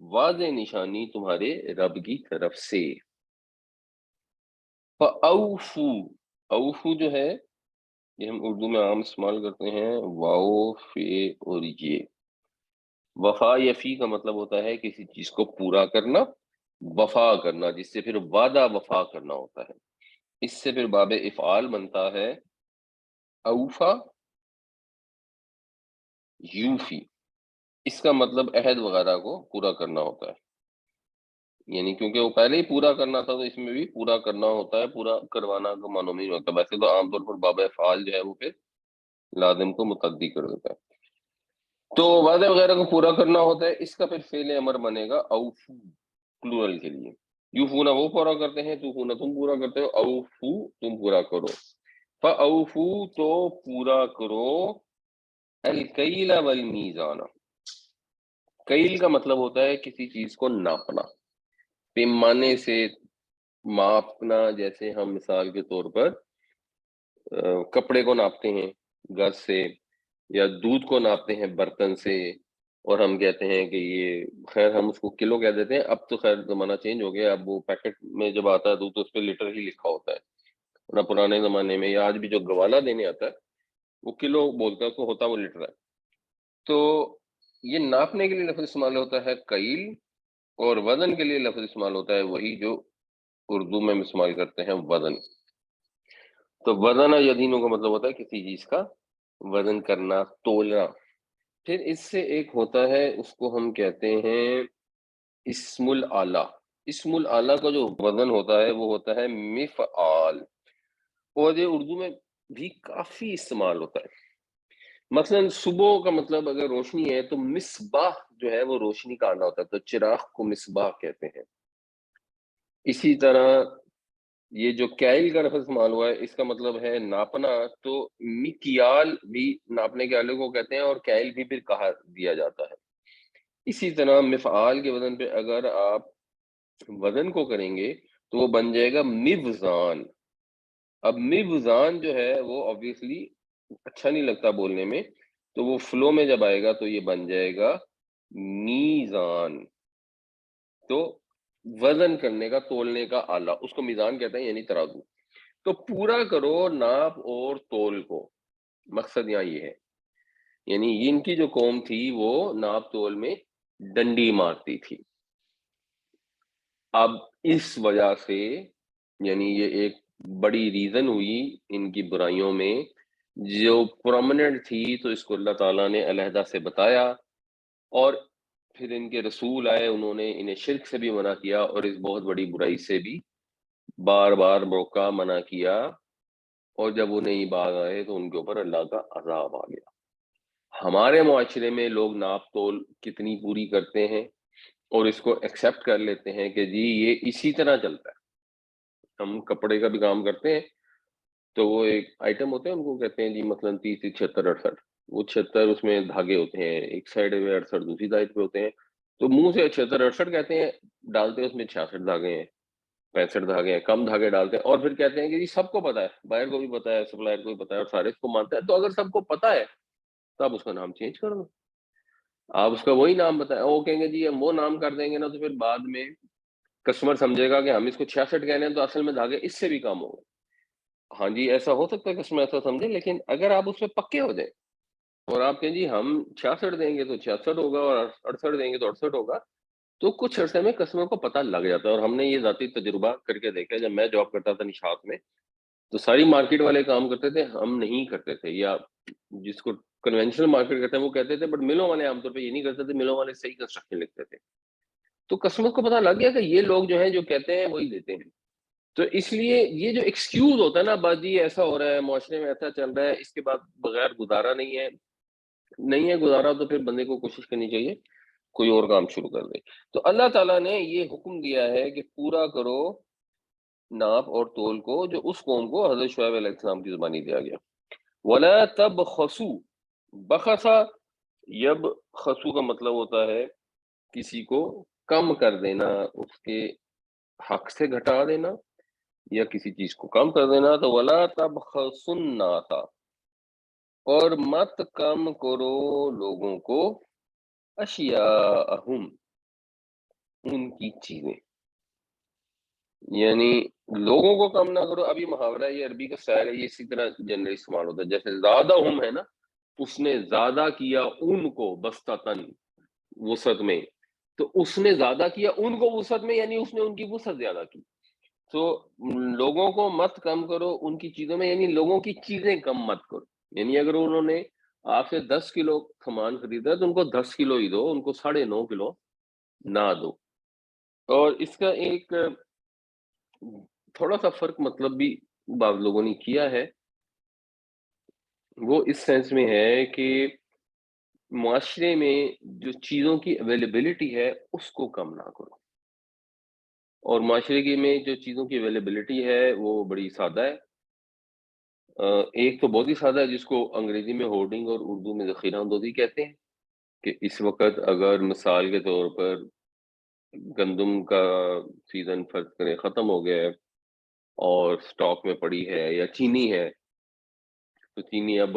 واضح نشانی تمہارے رب کی طرف سے۔ فَأَوْفُوا، اوفو جو ہے یہ ہم اردو میں عام استعمال کرتے ہیں، واو فے اور یہ۔ وفا یا فی کا مطلب ہوتا ہے کسی چیز کو پورا کرنا، وفا کرنا جس سے پھر وعدہ وفا کرنا ہوتا ہے، اس سے پھر باب افعال بنتا ہے اوفا یوفی، اس کا مطلب عہد وغیرہ کو پورا کرنا ہوتا ہے، یعنی کیونکہ وہ پہلے ہی پورا کرنا تھا تو اس میں بھی پورا کرنا ہوتا ہے، پورا کروانا کا معنی نہیں ہوتا۔ ویسے تو عام طور پر باب افعال جو ہے وہ پھر لازم کو متعدی کر دیتا ہے، تو وعدے وغیرہ کو پورا کرنا ہوتا ہے، اس کا پھر فعل امر بنے گا اوفو پلورل کے لیے۔ یوفونا وہ پورا کرتے ہیں، توفونا تم پورا کرتے ہو، اوفو تم پورا کرو۔ فاوفو تو پورا کرو، الکیل والمیزان، کیل کا مطلب ہوتا ہے کسی چیز کو ناپنا، پیمانے سے ماپنا، جیسے ہم مثال کے طور پر کپڑے کو ناپتے ہیں گز سے، یا دودھ کو ناپتے ہیں برتن سے، اور ہم کہتے ہیں کہ یہ، خیر ہم اس کو کلو کہہ دیتے ہیں، اب تو خیر زمانہ چینج ہو گیا، اب وہ پیکٹ میں جب آتا ہے دودھ تو اس پہ لیٹر ہی لکھا ہوتا ہے، ورنہ پرانے زمانے میں یا آج بھی جو گوالا دینے آتا ہے وہ کلو بولتا ہے، اس کو ہوتا وہ لیٹر ہے۔ تو یہ ناپنے کے لیے لفظ استعمال ہوتا ہے کیل، اور وزن کے لیے لفظ استعمال ہوتا ہے وہی جو اردو میں ہم استعمال کرتے ہیں وزن۔ تو وزن یدینوں کا مطلب ہوتا ہے کسی چیز کا وزن کرنا، تولنا۔ پھر اس سے ایک ہوتا ہے اس کو ہم کہتے ہیں اسم الآلہ۔ اسم الآلہ کا جو وزن ہوتا ہے وہ ہوتا ہے مفعال، اور یہ اردو میں بھی کافی استعمال ہوتا ہے۔ مثلا صبح کا مطلب اگر روشنی ہے تو مصباح جو ہے وہ روشنی کا آنا ہوتا ہے، تو چراغ کو مصباح کہتے ہیں۔ اسی طرح یہ جو کیل کا لفظ استعمال ہوا ہے اس کا مطلب ہے ناپنا، تو مکیال بھی ناپنے کے آلے کو کہتے ہیں، اور کیل بھی پھر کہا دیا جاتا ہے۔ اسی طرح مفعال کے وزن پہ اگر آپ وزن کو کریں گے تو وہ بن جائے گا میوزان۔ اب میوزان جو ہے وہ obviously اچھا نہیں لگتا بولنے میں، تو وہ فلو میں جب آئے گا تو یہ بن جائے گا میزان، تو وزن کرنے کا، تولنے کا آلہ، اس کو میزان کہتے ہیں، یعنی ترازو۔ تو پورا کرو ناپ اور تول کو، مقصد یہاں یہ ہے، یعنی ان کی جو قوم تھی وہ ناپ تول میں ڈنڈی مارتی تھی۔ اب اس وجہ سے یعنی یہ ایک بڑی ریزن ہوئی ان کی برائیوں میں جو پرومننٹ تھی، تو اس کو اللہ تعالیٰ نے علیحدہ سے بتایا، اور پھر ان کے رسول آئے، انہوں نے انہیں شرک سے بھی منع کیا اور اس بہت بڑی برائی سے بھی بار بار روکا، منع کیا، اور جب وہ نہیں باز آئے تو ان کے اوپر اللہ کا عذاب آ گیا۔ ہمارے معاشرے میں لوگ ناپ تول کتنی پوری کرتے ہیں اور اس کو ایکسیپٹ کر لیتے ہیں کہ جی یہ اسی طرح چلتا ہے۔ ہم کپڑے کا بھی کام کرتے ہیں تو وہ ایک آئٹم ہوتے ہیں، ان کو کہتے ہیں جی مثلا 30 76 68، وہ 76 اس میں دھاگے ہوتے ہیں، ایک سائڈ میں 68 دوسری سائڈ پہ ہوتے ہیں، تو منہ سے 76 68 کہتے ہیں، ڈالتے ہیں اس میں 66 دھاگے ہیں، 65 دھاگے ہیں، کم دھاگے ڈالتے ہیں، اور پھر کہتے ہیں کہ جی سب کو پتا ہے، بائر کو بھی پتا ہے، سپلائر کو بھی پتا ہے، اور سارے اس کو مانتے ہیں۔ تو اگر سب کو پتا ہے تو آپ اس کا نام چینج کر دو، آپ اس کا وہی نام بتائیں۔ وہ کہیں گے جی ہم وہ نام کر دیں گے نا تو پھر بعد میں کسٹمر سمجھے گا کہ ہم اس کو 66 کہہ رہے ہیں تو اصل میں دھاگے اس سے بھی کام ہوگا۔ ہاں جی ایسا ہو سکتا ہے کسٹمر ایسا سمجھے، لیکن اگر آپ اس میں پکے ہو جائیں اور آپ کہیں جی ہم 66 دیں گے تو 66 ہوگا، اور 68 دیں گے تو 68 ہوگا، تو کچھ عرصے میں کسٹمر کو پتہ لگ جاتا ہے۔ اور ہم نے یہ ذاتی تجربہ کر کے دیکھا، جب میں جاب کرتا تھا نشاط میں تو ساری مارکیٹ والے کام کرتے تھے، ہم نہیں کرتے تھے، یا جس کو کنونشنل مارکیٹ کہتے ہیں وہ کہتے تھے، بٹ ملوں والے عام طور پہ یہ نہیں کرتے تھے، ملوں والے صحیح کنسٹرکشن لکھتے تھے۔ تو کسٹمر کو پتہ لگ گیا کہ یہ لوگ جو ہیں جو کہتے ہیں وہی دیتے ہیں۔ تو اس لیے یہ جو ایکسکیوز ہوتا ہے نا، بات جی ایسا ہو رہا ہے معاشرے میں، ایسا چل رہا ہے، اس کے بعد بغیر گزارا نہیں ہے، نہیں ہے گزارا، تو پھر بندے کو کوشش کرنی چاہیے کوئی اور کام شروع کر دے۔ تو اللہ تعالیٰ نے یہ حکم دیا ہے کہ پورا کرو ناپ اور تول کو، جو اس قوم کو حضرت شعیب علیہ السلام کی زبانی دیا گیا۔ وَلَا تَبْخَسُوا، بخسا یب خسو کا مطلب ہوتا ہے کسی کو کم کر دینا، اس کے حق سے گھٹا دینا یا کسی چیز کو کم کر دینا۔ تو وَلَا تَبْخَسُوا النَّاسَ، اور مت کم کرو لوگوں کو، اشیاءہم، ان کی چیزیں، یعنی لوگوں کو کم نہ کرو. اب یہ محاورہ ہے، یہ عربی کا شاعر ہے، یہ اسی طرح جنرلی استعمال ہوتا ہے. جیسے زیادہ ہم ہے نا، اس نے زیادہ کیا ان کو بستتن، وسعت میں. تو اس نے زیادہ کیا ان کو وسعت میں، یعنی اس نے ان کی وسعت زیادہ کی. تو لوگوں کو مت کم کرو ان کی چیزوں میں، یعنی لوگوں کی چیزیں کم مت کرو. یعنی اگر انہوں نے آپ سے 10 کلو سامان خریدا تو ان کو 10 کلو ہی دو، ان کو 9.5 کلو نہ دو. اور اس کا ایک تھوڑا سا فرق مطلب بھی بعض لوگوں نے کیا ہے، وہ اس سینس میں ہے کہ معاشرے میں جو چیزوں کی اویلیبلٹی ہے اس کو کم نہ کرو. اور معاشرے کی میں جو چیزوں کی اویلیبلٹی ہے وہ بڑی سادہ ہے. ایک تو بہت ہی سادہ ہے، جس کو انگریزی میں ہورڈنگ اور اردو میں ذخیرہ اندوزی کہتے ہیں. کہ اس وقت اگر مثال کے طور پر گندم کا سیزن فرض کریں ختم ہو گیا ہے اور سٹاک میں پڑی ہے، یا چینی ہے تو چینی اب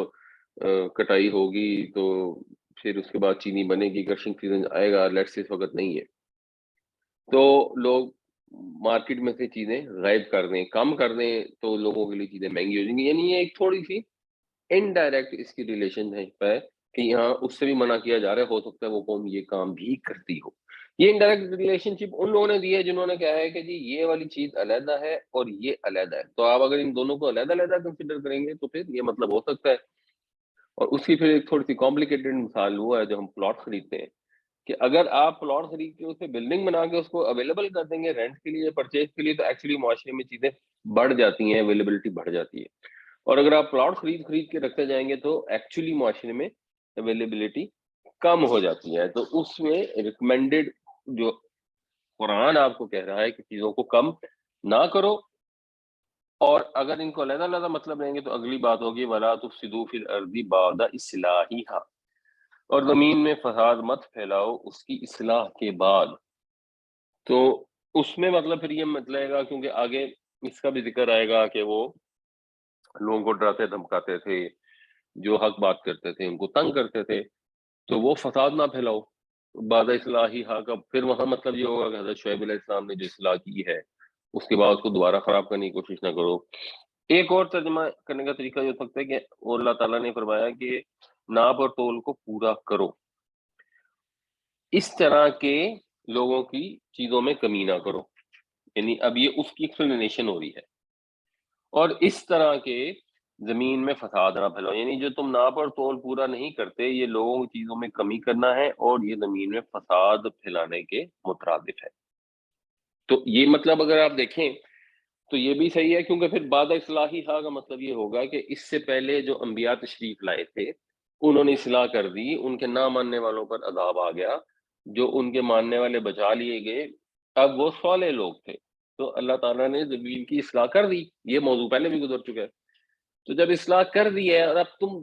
کٹائی ہوگی تو پھر اس کے بعد چینی بنے گی، کرشنگ سیزن آئے گا، لیٹس اس وقت نہیں ہے، تو لوگ مارکیٹ میں سے چیزیں غائب کر دیں، کم کر دیں، تو لوگوں کے لیے چیزیں مہنگی ہو جائیں گی. یعنی یہ ایک تھوڑی سی انڈائریکٹ اس کی ریلیشن ہے کہ یہاں اس سے بھی منع کیا جا رہا ہے، ہو سکتا ہے وہ قوم یہ کام بھی کرتی ہو. یہ انڈائریکٹ ریلیشن شپ ان لوگوں نے دی ہے جنہوں نے کہا ہے کہ جی یہ والی چیز علیحدہ ہے اور یہ علیحدہ ہے. تو آپ اگر ان دونوں کو علیحدہ علیحدہ کنسیڈر کریں گے تو پھر یہ مطلب ہو سکتا ہے. اور اس کی پھر ایک تھوڑی سی کمپلیکیٹڈ مثال وہ ہے جو ہم پلاٹ خریدتے ہیں، کہ اگر آپ پلاٹ خرید کے اسے بلڈنگ بنا کے اس کو اویلیبل کر دیں گے رینٹ کے لیے، پرچیز کے لیے، تو ایکچولی معاشرے میں چیزیں بڑھ جاتی ہیں، اویلیبلٹی بڑھ جاتی ہے. اور اگر آپ پلاٹ خرید خرید کے رکھتے جائیں گے تو ایکچولی معاشرے میں اویلیبلٹی کم ہو جاتی ہے. تو اس میں ریکمینڈڈ جو قرآن آپ کو کہہ رہا ہے کہ چیزوں کو کم نہ کرو، اور اگر ان کو علیحدہ علیحدہ مطلب لیں گے تو اگلی بات ہوگی وَلَا تُفْسِدُوا فِي الْأَرْضِ بَعْدَ إِصْلَاحِهَا، اور زمین میں فساد مت پھیلاؤ اس کی اصلاح کے بعد. تو اس میں مطلب پھر یہ مطلب گا، کیونکہ آگے اس کا بھی ذکر آئے گا کہ وہ لوگوں کو ڈراتے دھمکاتے تھے، جو حق بات کرتے تھے ان کو تنگ کرتے تھے، تو وہ فساد نہ پھیلاؤ بعد اصلاحی حق. اب پھر وہاں مطلب یہ ہوگا کہ حضرت شعیب علیہ السلام نے جو اصلاح کی ہے اس کے بعد اس کو دوبارہ خراب کرنے کی کوشش نہ کرو. ایک اور ترجمہ کرنے کا طریقہ یہ ہو سکتا ہے کہ اور اللہ تعالیٰ نے فرمایا کہ ناپ اور تول کو پورا کرو، اس طرح کے لوگوں کی چیزوں میں کمی نہ کرو. یعنی اب یہ اس کی ایکسپلینیشن ہو رہی ہے. اور اس طرح کے زمین میں فساد نہ پھیلاؤ، یعنی جو تم ناپ اور تول پورا نہیں کرتے یہ لوگوں کی چیزوں میں کمی کرنا ہے اور یہ زمین میں فساد پھیلانے کے مترادف ہے. تو یہ مطلب اگر آپ دیکھیں تو یہ بھی صحیح ہے، کیونکہ پھر بعد اصلاحی حا کا مطلب یہ ہوگا کہ اس سے پہلے جو انبیاء تشریف لائے تھے انہوں نے اصلاح کر دی، ان کے نہ ماننے والوں پر عذاب آ گیا، جو ان کے ماننے والے بچا لیے گئے، اب وہ صالح لوگ تھے تو اللہ تعالیٰ نے زمین کی اصلاح کر دی. یہ موضوع پہلے بھی گزر چکا ہے. تو جب اصلاح کر دی ہے اور اب تم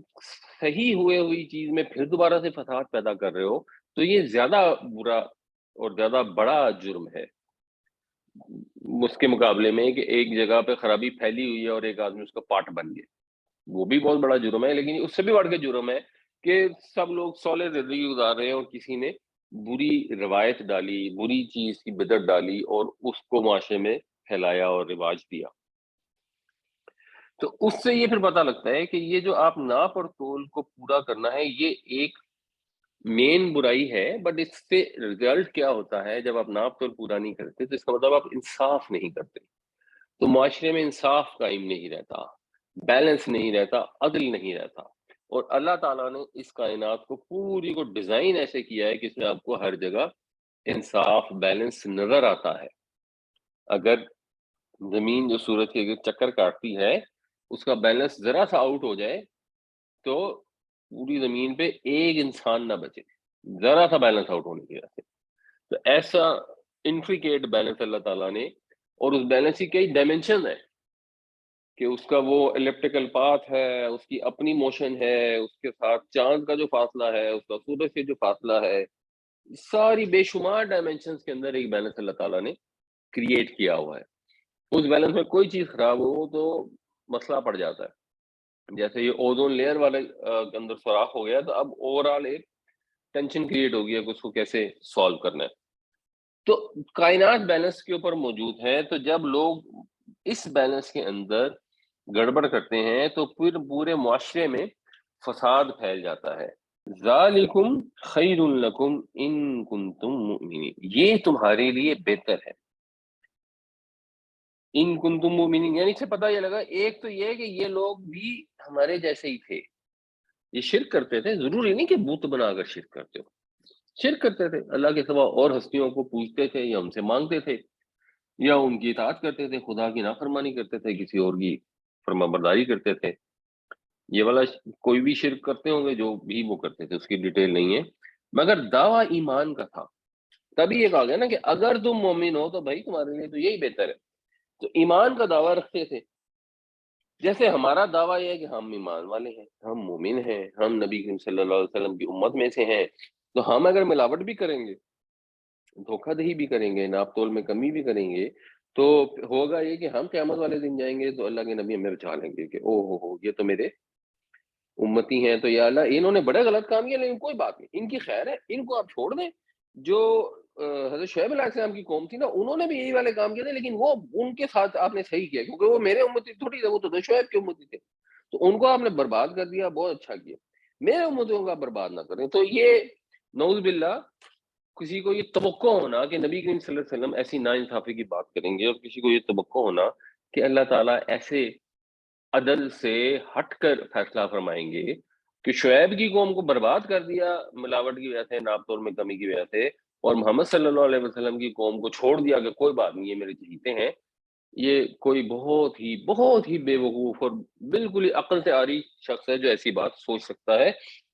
صحیح ہوئی چیز میں پھر دوبارہ سے فساد پیدا کر رہے ہو تو یہ زیادہ برا اور زیادہ بڑا جرم ہے اس کے مقابلے میں کہ ایک جگہ پہ خرابی پھیلی ہوئی ہے اور ایک آدمی اس کا پارٹ بن گیا. وہ بھی بہت بڑا جرم ہے، لیکن اس سے بھی بڑھ کے جرم ہے کہ سب لوگ صالح زندگی گزار رہے ہیں اور کسی نے بری روایت ڈالی، بری چیز کی بدعت ڈالی اور اس کو معاشرے میں پھیلایا اور رواج دیا. تو اس سے یہ پھر پتہ لگتا ہے کہ یہ جو آپ ناپ اور تول کو پورا کرنا ہے یہ ایک مین برائی ہے، بٹ اس سے رزلٹ کیا ہوتا ہے جب آپ ناپ تول پورا نہیں کرتے تو اس کا مطلب آپ انصاف نہیں کرتے، تو معاشرے میں انصاف قائم نہیں رہتا، بیلنس نہیں رہتا، عدل نہیں رہتا. اور اللہ تعالیٰ نے اس کائنات کو پوری کو ڈیزائن ایسے کیا ہے کہ اس میں آپ کو ہر جگہ انصاف بیلنس نظر آتا ہے. اگر زمین جو سورج کے چکر کاٹتی ہے اس کا بیلنس ذرا سا آؤٹ ہو جائے تو پوری زمین پہ ایک انسان نہ بچے، ذرا سا بیلنس آؤٹ ہونے کی وجہ سے. تو ایسا انٹریکیٹ بیلنس اللہ تعالیٰ نے، اور اس بیلنس کی کئی ڈائمینشن ہیں کہ اس کا وہ الیپٹیکل پاتھ ہے، اس کی اپنی موشن ہے، اس کے ساتھ چاند کا جو فاصلہ ہے، اس کا سورج سے جو فاصلہ ہے، ساری بے شمار ڈائمینشنز کے اندر ایک بیلنس اللہ تعالیٰ نے کریٹ کیا ہوا ہے. اس بیلنس میں کوئی چیز خراب ہو تو مسئلہ پڑ جاتا ہے. جیسے یہ اوزون لیئر والے کے اندر سوراخ ہو گیا تو اب اوور آل ایک ٹینشن کریٹ ہو گیا کہ اس کو کیسے سالو کرنا ہے. تو کائنات بیلنس کے اوپر موجود ہے، تو جب لوگ اس بیلنس کے اندر گڑبڑ کرتے ہیں تو پھر پورے معاشرے میں فساد پھیل جاتا ہے۔ ذالکم خیر لکم ان کنتم مؤمنین، یہ تمہارے لیے بہتر ہے، ان کنتم مؤمنین، یعنی سے پتہ یہ لگا، ایک تو یہ کہ یہ لوگ بھی ہمارے جیسے ہی تھے، یہ شرک کرتے تھے، ضروری نہیں کہ بت بنا کر شرک کرتے ہو، شرک کرتے تھے، اللہ کے سوا اور ہستیوں کو پوجتے تھے یا ان سے مانگتے تھے یا ان کی اطاعت کرتے تھے، خدا کی نافرمانی کرتے تھے، کسی اور کی فرما برداری کرتے تھے، یہ والا کوئی بھی شرک کرتے ہوں گے جو بھی وہ کرتے تھے، اس کی ڈیٹیل نہیں ہے، مگر دعویٰ ایمان کا تھا۔ تبھی یہ کہا گیا نا کہ اگر تم مومن ہو تو بھائی تمہارے لیے تو یہی بہتر ہے، تو ایمان کا دعویٰ رکھتے تھے۔ جیسے ہمارا دعویٰ یہ ہے کہ ہم ایمان والے ہیں، ہم مومن ہیں، ہم نبی کریم صلی اللہ علیہ وسلم کی امت میں سے ہیں، تو ہم اگر ملاوٹ بھی کریں گے، دھوکہ دہی بھی کریں گے، ناپ تول میں کمی بھی کریں گے، تو ہوگا یہ کہ ہم قیامت والے دن جائیں گے تو اللہ کے نبی ہمیں بچا لیں گے کہ او ہو یہ تو میرے امتی ہیں، تو یا اللہ انہوں نے بڑے غلط کام کیا لیکن کوئی بات نہیں، ان کی خیر ہے، ان کو آپ چھوڑ دیں۔ جو حضرت شعیب علیہ السلام کی قوم تھی نا، انہوں نے بھی یہی والے کام کیے تھے، لیکن وہ ان کے ساتھ آپ نے صحیح کیا کیونکہ وہ میرے امتی تھوڑی تھے، وہ تو شعیب کے امتی تھے، تو ان کو آپ نے برباد کر دیا، بہت اچھا کیا، میرے امتیوں کا برباد نہ کریں۔ تو یہ نعوذ باللہ کسی کو یہ توقع ہونا کہ نبی کریم صلی اللہ علیہ وسلم ایسی ناانصافی کی بات کریں گے، اور کسی کو یہ توقع ہونا کہ اللہ تعالیٰ ایسے عدل سے ہٹ کر فیصلہ فرمائیں گے کہ شعیب کی قوم کو برباد کر دیا ملاوٹ کی وجہ سے، ناپ تول میں کمی کی وجہ سے، اور محمد صلی اللہ علیہ وسلم کی قوم کو چھوڑ دیا کہ کوئی بات نہیں یہ میرے چہیتے ہیں، یہ کوئی بہت ہی بے وقوف اور بالکل ہی عقل سے عاری شخص ہے جو ایسی بات سوچ سکتا ہے،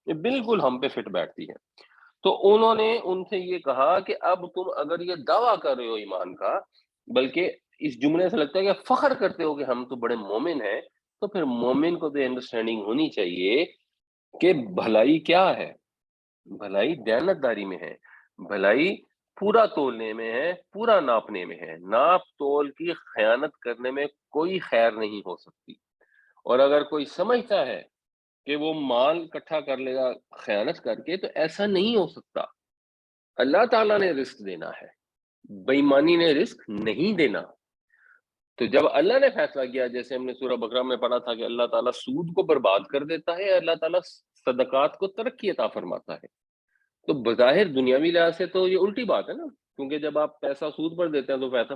یہ بالکل ہم پہ فٹ بیٹھتی ہے۔ تو انہوں نے ان سے یہ کہا کہ اب تم اگر یہ دعویٰ کر رہے ہو ایمان کا، بلکہ اس جملے سے لگتا ہے کہ فخر کرتے ہو کہ ہم تو بڑے مومن ہیں، تو پھر مومن کو تو انڈرسٹینڈنگ ہونی چاہیے کہ بھلائی کیا ہے، بھلائی دیانتداری میں ہے، بھلائی پورا تولنے میں ہے، پورا ناپنے میں ہے، ناپ تول کی خیانت کرنے میں کوئی خیر نہیں ہو سکتی، اور اگر کوئی سمجھتا ہے کہ وہ مال اکٹھا کر لے گا خیانت کر کے، تو ایسا نہیں ہو سکتا، اللہ تعالیٰ نے رزق دینا ہے، بے ایمانی نے رزق نہیں دینا۔ تو جب اللہ نے فیصلہ کیا، جیسے ہم نے سورہ بقرہ میں پڑھا تھا کہ اللہ تعالیٰ سود کو برباد کر دیتا ہے، اللہ تعالیٰ صدقات کو ترقی عطا فرماتا ہے، تو بظاہر دنیاوی لحاظ سے تو یہ الٹی بات ہے نا، کیونکہ جب آپ پیسہ سود پر دیتے ہیں تو پیسہ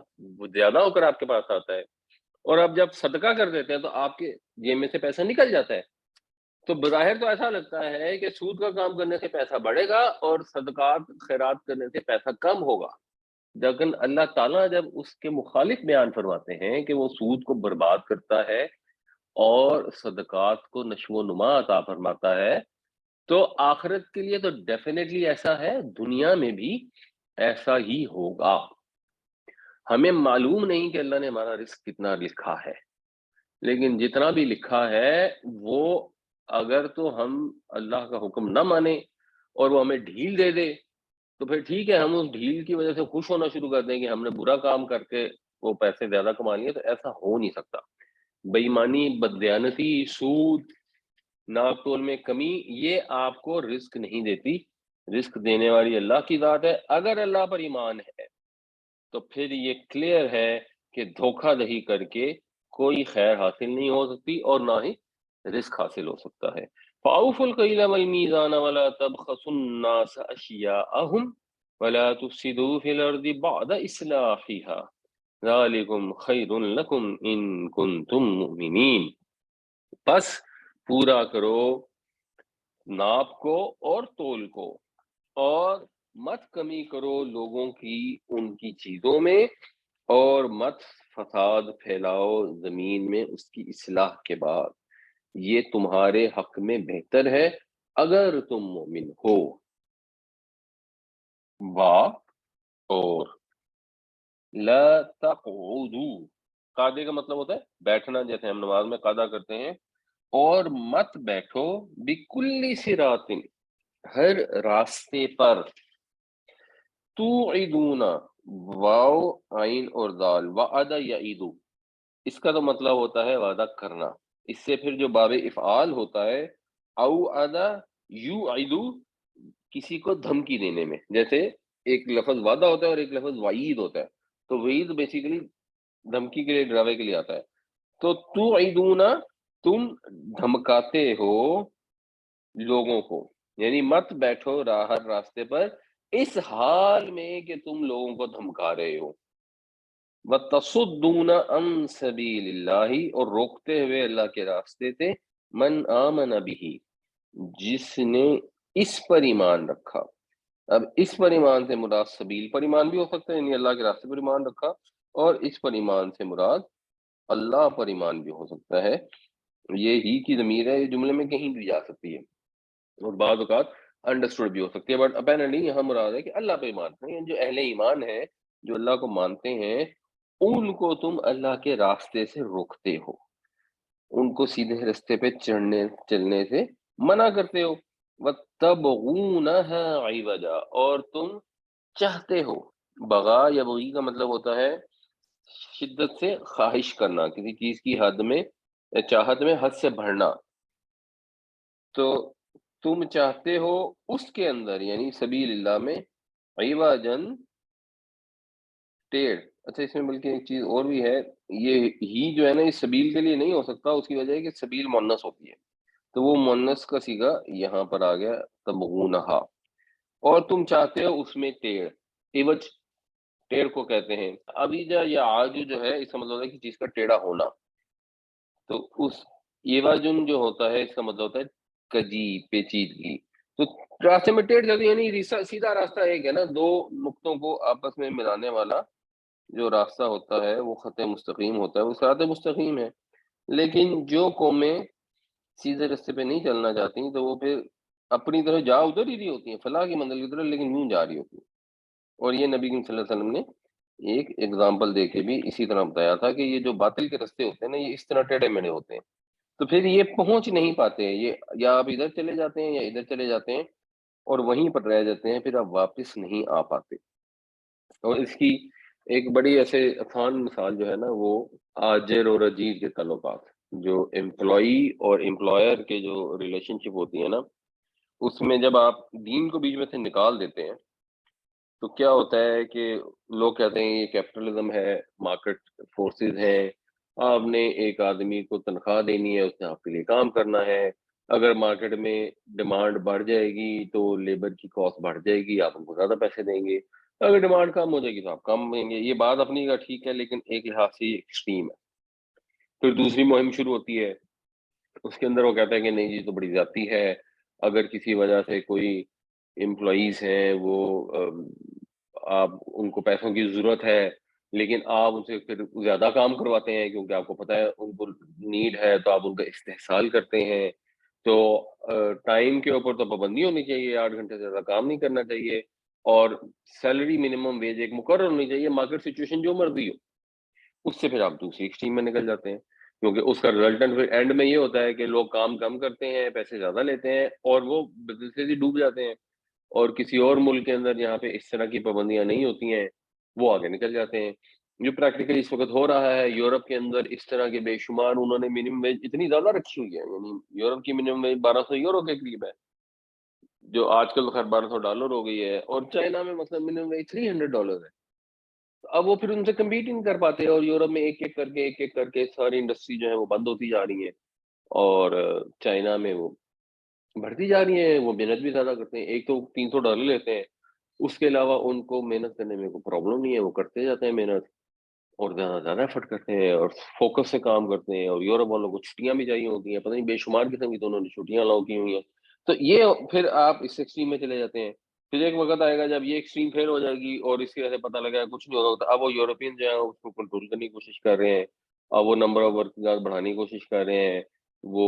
زیادہ ہو کر آپ کے پاس آتا ہے، اور اب جب صدقہ کر دیتے ہیں تو آپ کے جیب میں سے پیسہ نکل جاتا ہے، تو بظاہر تو ایسا لگتا ہے کہ سود کا کام کرنے سے پیسہ بڑھے گا اور صدقات خیرات کرنے سے پیسہ کم ہوگا، لیکن اللہ تعالیٰ جب اس کے مخالف بیان فرماتے ہیں کہ وہ سود کو برباد کرتا ہے اور صدقات کو نشو و نما عطا فرماتا ہے، تو آخرت کے لیے تو ڈیفینیٹلی ایسا ہے، دنیا میں بھی ایسا ہی ہوگا۔ ہمیں معلوم نہیں کہ اللہ نے ہمارا رزق کتنا لکھا ہے، لیکن جتنا بھی لکھا ہے وہ اگر تو ہم اللہ کا حکم نہ مانیں اور وہ ہمیں ڈھیل دے دے تو پھر ٹھیک ہے، ہم اس ڈھیل کی وجہ سے خوش ہونا شروع کر دیں کہ ہم نے برا کام کر کے وہ پیسے زیادہ کما لیے، تو ایسا ہو نہیں سکتا۔ بے ایمانی، بددیانتی، سود، ناپ تول میں کمی، یہ آپ کو رزق نہیں دیتی، رزق دینے والی اللہ کی ذات ہے۔ اگر اللہ پر ایمان ہے تو پھر یہ کلیئر ہے کہ دھوکہ دہی کر کے کوئی خیر حاصل نہیں ہو سکتی اور نہ ہی رزق حاصل ہو سکتا ہے۔ فَأَوْفُوا الْكَيْلَ وَالْمِيزَانَ وَلَا تَبْخَسُوا النَّاسَ أَشْيَاءَهُمْ وَلَا تُفْسِدُوا فِي الْأَرْضِ بَعْدَ إِصْلَاحِهَا ذَلِكُمْ خَيْرٌ لَكُمْ إِن كُنتُم مُؤْمِنِينَ۔ بس پورا کرو ناپ کو اور تول کو، اور مت کمی کرو لوگوں کی ان کی چیزوں میں، اور مت فساد پھیلاؤ زمین میں اس کی اصلاح کے بعد، یہ تمہارے حق میں بہتر ہے اگر تم مومن ہو۔ اور لا تقعدوا، قعدے کا مطلب ہوتا ہے بیٹھنا، جیسے ہم نماز میں قعدہ کرتے ہیں، اور مت بیٹھو بکل صراط، ہر راستے پر، توعدون، واو عین اور دال، وعد یعید، اس کا تو مطلب ہوتا ہے وعدہ کرنا، اس سے پھر جو باب افعال ہوتا ہے، اوعد یوعد، کسی کو دھمکی دینے میں، جیسے ایک لفظ وعدہ ہوتا ہے اور ایک لفظ وعید ہوتا ہے. تو وعید بیسیکلی دھمکی کے لیے، ڈراوے کے لیے آتا ہے. تو توعدون، تم دھمکاتے ہو لوگوں کو، یعنی مت بیٹھو ہر راستے پر اس حال میں کہ تم لوگوں کو دھمکا رہے ہو. وَتَصُدُّونَ عَن سَبِيلِ اللَّهِ، اور روکتے ہوئے اللہ کے راستے سے، من آمن بِهِ، جس نے اس پر ایمان رکھا. اب اس پر ایمان سے مراد سبیل پر ایمان بھی ہو سکتا ہے، یعنی اللہ کے راستے پر ایمان رکھا، اور اس پر ایمان سے مراد اللہ پر ایمان بھی ہو سکتا ہے. یہ ہی کی ضمیر ہے، یہ جملے میں کہیں بھی جا سکتی ہے اور بعض اوقات انڈرسٹوڈ بھی ہو سکتی ہے، بٹ اپیرنٹلی یہاں مراد ہے کہ اللہ پہ ایمان رکھنا. یعنی جو اہل ایمان ہے، جو اللہ کو مانتے ہیں، ان کو تم اللہ کے راستے سے روکتے ہو، ان کو سیدھے راستے پہ چلنے سے منع کرتے ہو. وَتَبْغُونَهَا عِوَجًا، اور تم چاہتے ہو. بغا یا بغی کا مطلب ہوتا ہے شدت سے خواہش کرنا، کسی چیز کی حد میں، چاہت میں حد سے بڑھنا. تو تم چاہتے ہو اس کے اندر، یعنی سبیل اللہ میں، عوجاً، ٹیڑھ. اچھا، اس میں بلکہ ایک چیز اور بھی ہے، یہ ہی جو ہے نا، اس سبیل کے لیے نہیں ہو سکتا، اس کی وجہ ہے کہ سبیل مؤنث ہوتی ہے، تو وہ مؤنث کا صیغہ یہاں پر آ گیا، تبغونہا. اور تم چاہتے ہو اس میں ٹیڑھ. عوج ٹیڑھ کو کہتے ہیں. ابیجا یا عاجو جو ہے، اس کا مطلب ہے کہ چیز کا ٹیڑھا ہونا. تو اس ایواجن جو ہوتا ہے، اس کا مطلب ہوتا ہے کجی، پیچیدگی. تو راستے میں ٹیڑھ جاتی ہے، یعنی سیدھا راستہ ایک ہے نا، دو نقطوں کو آپس میں ملانے والا جو راستہ ہوتا ہے وہ خط مستقیم ہوتا ہے، وہ صراط مستقیم ہے. لیکن جو قومیں سیدھے راستے پہ نہیں چلنا چاہتی تو وہ پھر اپنی طرف جا ادھر ہی رہی ہوتی ہیں، فلاح کی منزل کی طرف، لیکن یوں جا رہی ہوتی ہیں. اور یہ نبی کریم صلی اللہ علیہ وسلم نے ایک ایگزامپل دے کے بھی اسی طرح بتایا تھا کہ یہ جو باطل کے راستے ہوتے ہیں نا، یہ اس طرح ٹیڑھے میڑھے ہوتے ہیں. تو پھر یہ پہنچ نہیں پاتے ہیں، یہ یا آپ ادھر چلے جاتے ہیں یا ادھر چلے جاتے ہیں اور وہیں پر رہ جاتے ہیں، پھر آپ واپس نہیں آ پاتے. اور اس کی ایک بڑی ایسے آسان مثال جو ہے نا، وہ آجر اور اجیر کے تعلقات، جو امپلائی اور امپلائر کے جو ریلیشن شپ ہوتی ہے نا، اس میں جب آپ دین کو بیچ میں سے نکال دیتے ہیں تو کیا ہوتا ہے کہ لوگ کہتے ہیں یہ کیپٹلزم ہے، مارکیٹ فورسز ہیں، آپ نے ایک آدمی کو تنخواہ دینی ہے، اس نے آپ کے لیے کام کرنا ہے. اگر مارکیٹ میں ڈیمانڈ بڑھ جائے گی تو لیبر کی کاسٹ بڑھ جائے گی، آپ ان کو زیادہ پیسے دیں گے. اگر ڈیمانڈ کم ہو جائے گی تو آپ کم دیں گے. یہ بات اپنی کا ٹھیک ہے، لیکن ایک لحاظ سے یہ ایکسٹریم ہے. پھر دوسری مہم شروع ہوتی ہے، اس کے اندر وہ کہتا ہے کہ نہیں جی تو بڑی زیادتی ہے. اگر کسی وجہ سے کوئی امپلائیز ہیں، وہ آپ ان کو پیسوں کی ضرورت ہے، لیکن آپ ان سے پھر زیادہ کام کرواتے ہیں کیونکہ آپ کو پتہ ہے ان کو نیڈ ہے، تو آپ ان کا استحصال کرتے ہیں. تو ٹائم کے اوپر تو پابندی ہونی چاہیے، 8 گھنٹے سے زیادہ کام نہیں کرنا چاہیے، اور سیلری منیمم ویج ایک مقرر ہونی چاہیے. مارکیٹ سچویشن جو مرضی ہو، اس سے پھر آپ دوسری ایکسٹریم میں نکل جاتے ہیں، کیونکہ اس کا رزلٹنٹ پھر اینڈ میں یہ ہوتا ہے کہ لوگ کام کم کرتے ہیں، پیسے زیادہ لیتے ہیں، اور وہ بزنس ہی ڈوب جاتے ہیں. اور کسی اور ملک کے اندر جہاں پہ اس طرح کی پابندیاں نہیں ہوتی ہیں، وہ آگے نکل جاتے ہیں. جو پریکٹیکلی اس وقت ہو رہا ہے یورپ کے اندر، اس طرح کے بے شمار انہوں نے منیمم ویج اتنی زیادہ رکھی ہوئی ہے، یعنی یورپ کی منیمم ویج 1200 یورو کے قریب ہے، جو آج کل خیر $1200 ہو گئی ہے. اور چائنا میں مثلا منیمم ویج $300 ہے. اب وہ پھر ان سے کمپیٹ ہی نہیں کر پاتے، اور یورپ میں ایک ایک کر کے ساری انڈسٹری جو ہے وہ بند ہوتی جا رہی ہیں، اور چائنا میں وہ بڑھتی جا رہی ہیں. وہ محنت بھی زیادہ کرتے ہیں، ایک تو $300 لیتے ہیں، اس کے علاوہ ان کو محنت کرنے میں کوئی پرابلم نہیں ہے، وہ کرتے جاتے ہیں محنت، اور زیادہ زیادہ ایفرٹ کرتے ہیں اور فوکس سے کام کرتے ہیں. اور یورپ والوں کو چھٹیاں بھی چاہیے ہوتی ہیں، پتہ نہیں بے شمار قسم کی تو انہوں نے چھٹیاں الاؤ کی ہوئی ہیں. تو یہ پھر آپ اس ایکسٹریم میں چلے جاتے ہیں. پھر ایک وقت آئے گا جب یہ ایکسٹریم فیل ہو جائے گی اور اس کی وجہ سے پتہ لگا کچھ نہیں ہوگا، اب وہ یورپین جو ہے اس کو کنٹرول کرنے کی کوشش کر رہے ہیں، اب وہ نمبر آف ورکرز بڑھانے کی کوشش کر رہے ہیں، وہ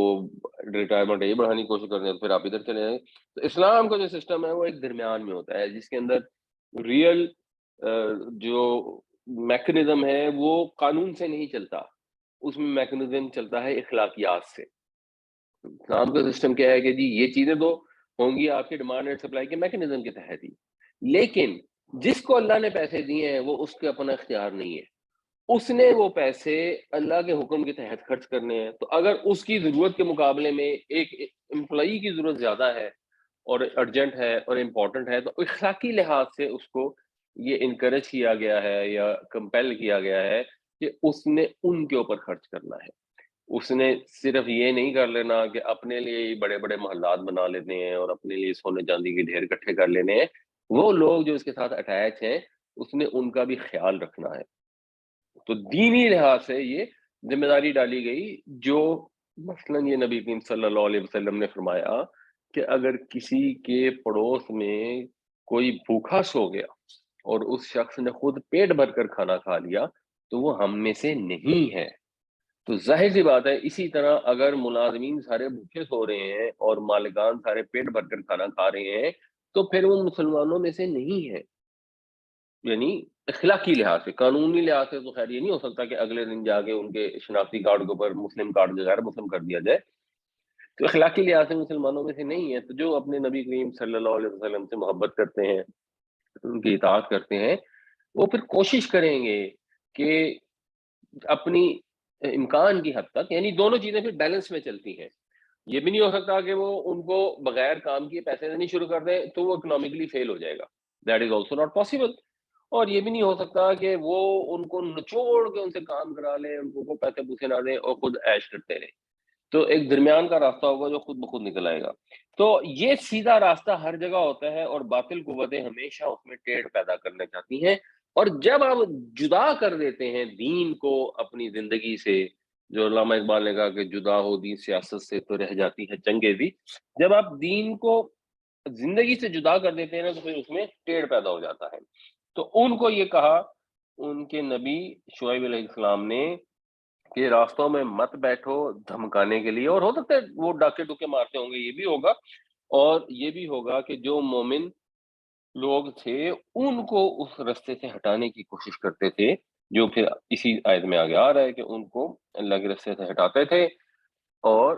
ریٹائرمنٹ یہ بڑھانے کی کوشش کر رہے ہیں. تو پھر آپ ادھر چلے جائیں. تو اسلام کا جو سسٹم ہے وہ ایک درمیان میں ہوتا ہے، جس کے اندر ریئل جو میکنزم ہے وہ قانون سے نہیں چلتا، اس میں میکنزم چلتا ہے اخلاقیات سے. اسلام کا سسٹم کیا ہے کہ جی یہ چیزیں تو ہوں گی آپ کی ڈیمانڈ اینڈ سپلائی کے میکنزم کے تحت ہی، لیکن جس کو اللہ نے پیسے دیے ہیں وہ اس کے اپنا اختیار نہیں ہے، اس نے وہ پیسے اللہ کے حکم کے تحت خرچ کرنے ہیں. تو اگر اس کی ضرورت کے مقابلے میں ایک امپلائی کی ضرورت زیادہ ہے اور ارجنٹ ہے اور امپورٹنٹ ہے، تو اخلاقی لحاظ سے اس کو یہ انکریج کیا گیا ہے یا کمپیل کیا گیا ہے کہ اس نے ان کے اوپر خرچ کرنا ہے۔ اس نے صرف یہ نہیں کر لینا کہ اپنے لیے ہی بڑے بڑے محلات بنا لیتے ہیں اور اپنے لیے سونے چاندی کے ڈھیر اکٹھے کر لینے ہیں، وہ لوگ جو اس کے ساتھ اٹیچ ہیں اس نے ان کا بھی خیال رکھنا ہے۔ تو دینی لحاظ سے یہ ذمہ داری ڈالی گئی، جو مثلاً یہ نبی کریم صلی اللہ علیہ وسلم نے فرمایا کہ اگر کسی کے پڑوس میں کوئی بھوکا سو گیا اور اس شخص نے خود پیٹ بھر کر کھانا کھا لیا تو وہ ہم میں سے نہیں ہے۔ تو ظاہر سی بات ہے، اسی طرح اگر ملازمین سارے بھوکے سو رہے ہیں اور مالکان سارے پیٹ بھر کر کھانا کھا رہے ہیں تو پھر وہ مسلمانوں میں سے نہیں ہے۔ یعنی اخلاقی لحاظ سے، قانونی لحاظ سے تو خیر یہ نہیں ہو سکتا کہ اگلے دن جا کے ان کے شناختی کارڈ کے اوپر مسلم کارڈ جو غیر مسلم کر دیا جائے، تو اخلاقی لحاظ سے مسلمانوں میں سے نہیں ہے۔ تو جو اپنے نبی کریم صلی اللہ علیہ وسلم سے محبت کرتے ہیں، ان کی اطاعت کرتے ہیں، وہ پھر کوشش کریں گے کہ اپنی امکان کی حد تک، یعنی دونوں چیزیں پھر بیلنس میں چلتی ہیں۔ یہ بھی نہیں ہو سکتا کہ وہ ان کو بغیر کام کیے پیسے دینی شروع کر دیں تو وہ اکنامکلی فیل ہو جائے گا، that is also not possible. اور یہ بھی نہیں ہو سکتا کہ وہ ان کو نچوڑ کے ان سے کام کرا لیں، ان کو پیسے پوسے نہ دیں اور خود عیش کرتے رہیں۔ تو ایک درمیان کا راستہ ہوگا جو خود بخود نکل آئے گا۔ تو یہ سیدھا راستہ ہر جگہ ہوتا ہے اور باطل قوتیں ہمیشہ اس میں ٹیڑھ پیدا کرنا چاہتی ہیں۔ اور جب آپ جدا کر دیتے ہیں دین کو اپنی زندگی سے، جو علامہ اقبال نے کہا کہ جدا ہو دین سیاست سے تو رہ جاتی ہے جنگیں بھی، جب آپ دین کو زندگی سے جدا کر دیتے ہیں نا تو پھر اس میں ٹیڑھ پیدا ہو جاتا ہے۔ تو ان کو یہ کہا ان کے نبی شعیب علیہ السلام نے کہ راستوں میں مت بیٹھو دھمکانے کے لیے، اور ہو سکتا ہے وہ ڈاکے ڈوکے مارتے ہوں گے، یہ بھی ہوگا، اور یہ بھی ہوگا کہ جو مومن لوگ تھے ان کو اس رستے سے ہٹانے کی کوشش کرتے تھے، جو پھر اسی آیت میں آگے آ رہا ہے کہ ان کو اللہ کے رستے سے ہٹاتے تھے اور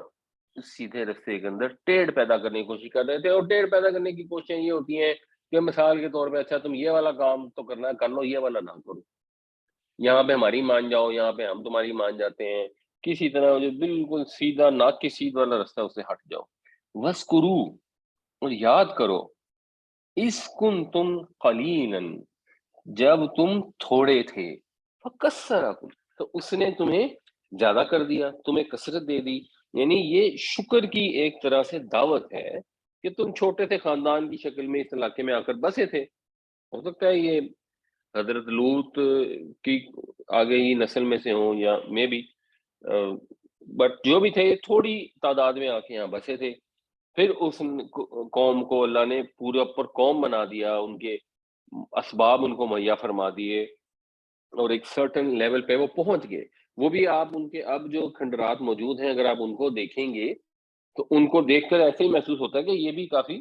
سیدھے رستے کے اندر ٹیڑھ پیدا کرنے کی کوشش کر رہے تھے۔ اور ٹیڑھ پیدا کرنے کی کوششیں یہ ہوتی ہیں کہ مثال کے طور پہ اچھا تم یہ والا کام تو کرنا ہے، کر لو، یہ والا نہ کرو، یہاں پہ ہماری مان جاؤ، یہاں پہ ہم تمہاری مان جاتے ہیں، کسی طرح جو بالکل سیدھا ناک کی سیدھ والا راستہ اس سے ہٹ جاؤ۔ وَاسْكُرُوا، اور یاد کرو، اِذْ كُنْتُمْ قَلِيلًا، جب تم تھوڑے تھے، فَكَسَّرَكُمْ، تو اس نے تمہیں زیادہ کر دیا، تمہیں کثرت دے دی۔ یعنی یہ شکر کی ایک طرح سے دعوت ہے کہ تم چھوٹے تھے، خاندان کی شکل میں اس علاقے میں آ کر بسے تھے، ہو سکتا ہے یہ حضرت لوط کی آگے ہی نسل میں سے ہوں یا میں بھی، بٹ جو بھی تھے تھوڑی تعداد میں آ کے یہاں بسے تھے۔ پھر اس قوم کو اللہ نے پورے پر قوم بنا دیا، ان کے اسباب ان کو مہیا فرما دیے اور ایک سرٹن لیول پہ وہ پہنچ گئے۔ وہ بھی آپ ان کے اب جو کھنڈرات موجود ہیں اگر آپ ان کو دیکھیں گے تو ان کو دیکھ کر ایسے ہی محسوس ہوتا ہے کہ یہ بھی کافی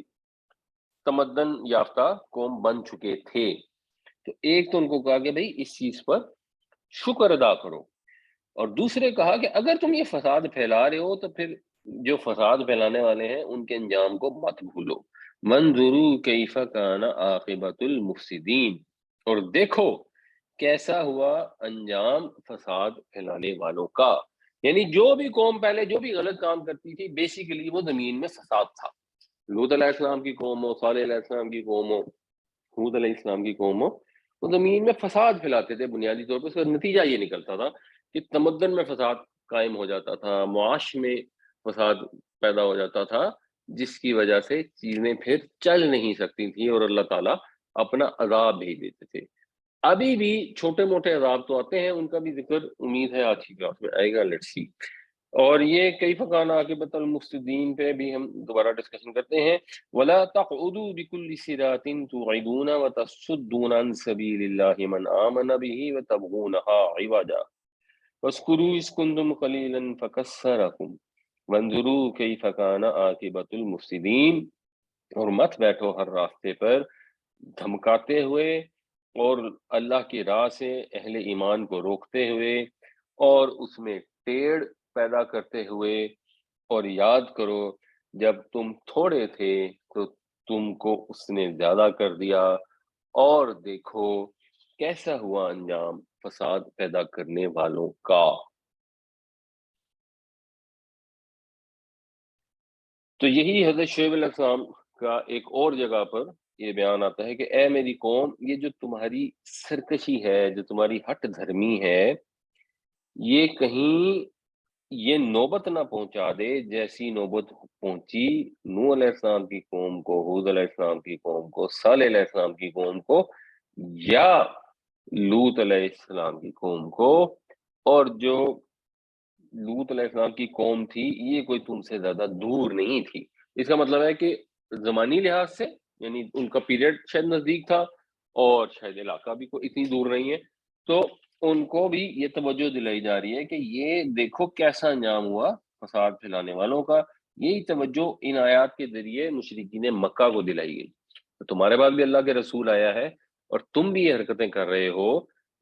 تمدن یافتہ قوم بن چکے تھے۔ تو ایک تو ان کو کہا کہ بھئی اس چیز پر شکر ادا کرو، اور دوسرے کہا کہ اگر تم یہ فساد پھیلا رہے ہو تو پھر جو فساد پھیلانے والے ہیں ان کے انجام کو مت بھولو۔ منظروا کیف کان عاقبۃ المفسدین، اور دیکھو کیسا ہوا انجام فساد پھیلانے والوں کا۔ یعنی جو بھی قوم پہلے جو بھی غلط کام کرتی تھی بیسیکلی وہ زمین میں فساد تھا۔ لوط علیہ السلام کی قوم ہو، صالح علیہ السلام کی قوم ہو، حود علیہ السلام کی قوم ہو، وہ زمین میں فساد پھیلاتے تھے بنیادی طور پہ۔ اس کا نتیجہ یہ نکلتا تھا کہ تمدن میں فساد قائم ہو جاتا تھا، معاش میں فساد پیدا ہو جاتا تھا، جس کی وجہ سے چیزیں پھر چل نہیں سکتی تھیں اور اللہ تعالیٰ اپنا عذاب بھیج دیتے تھے۔ ابھی بھی چھوٹے موٹے عذاب تو آتے ہیں، ان کا بھی ذکر امید ہے آج کی کلاس میں آئے گا، لیٹس سی۔ اور یہ کئی فقان عاقبۃ المفسدین پہ بھی ہم دوبارہ ڈسکشن کرتے ہیں۔ وَلَا تَقْعُدُوا بِكُلِّ صِرَاطٍ تُوعِدُونَ وَتَصُدُّونَ عَنْ سَبِيلِ اللَّهِ مَنْ آمَنَ بِهِ وَتَبْغُونَهَا عِوَجًا وَاذْكُرُوا إِذْ كُنْتُمْ قَلِيلًا فَكَثَّرَكُمْ وَانظُرُوا كَيْفَ كَانَ عَاقِبَةُ الْمُفْسِدِينَ، اور مت بیٹھو ہر راستے پر دھمکاتے ہوئے اور اللہ کی راہ سے اہل ایمان کو روکتے ہوئے اور اس میں ٹیڑھ پیدا کرتے ہوئے، اور یاد کرو جب تم تھوڑے تھے تو تم کو اس نے زیادہ کر دیا، اور دیکھو کیسا ہوا انجام فساد پیدا کرنے والوں کا۔ تو یہی حضرت شعیب علیہ السلام کا ایک اور جگہ پر یہ بیان آتا ہے کہ اے میری قوم، یہ جو تمہاری سرکشی ہے، جو تمہاری ہٹ دھرمی ہے، یہ کہیں یہ نوبت نہ پہنچا دے جیسی نوبت پہنچی نوح علیہ السلام کی قوم کو، ہود علیہ السلام کی قوم کو، صالح علیہ السلام کی قوم کو، یا لوط علیہ السلام کی قوم کو۔ اور جو لوط علیہ السلام کی قوم تھی یہ کوئی تم سے زیادہ دور نہیں تھی۔ اس کا مطلب ہے کہ زمانی لحاظ سے یعنی ان کا پیریڈ شاید نزدیک تھا اور شاید علاقہ بھی کوئی اتنی دور نہیں ہے، تو ان کو بھی یہ توجہ دلائی جا رہی ہے کہ یہ دیکھو کیسا انجام ہوا فساد پھیلانے والوں کا۔ یہی توجہ ان آیات کے ذریعے مشرکین مکہ کو دلائی گئی۔ تو تمہارے پاس بھی اللہ کے رسول آیا ہے اور تم بھی یہ حرکتیں کر رہے ہو،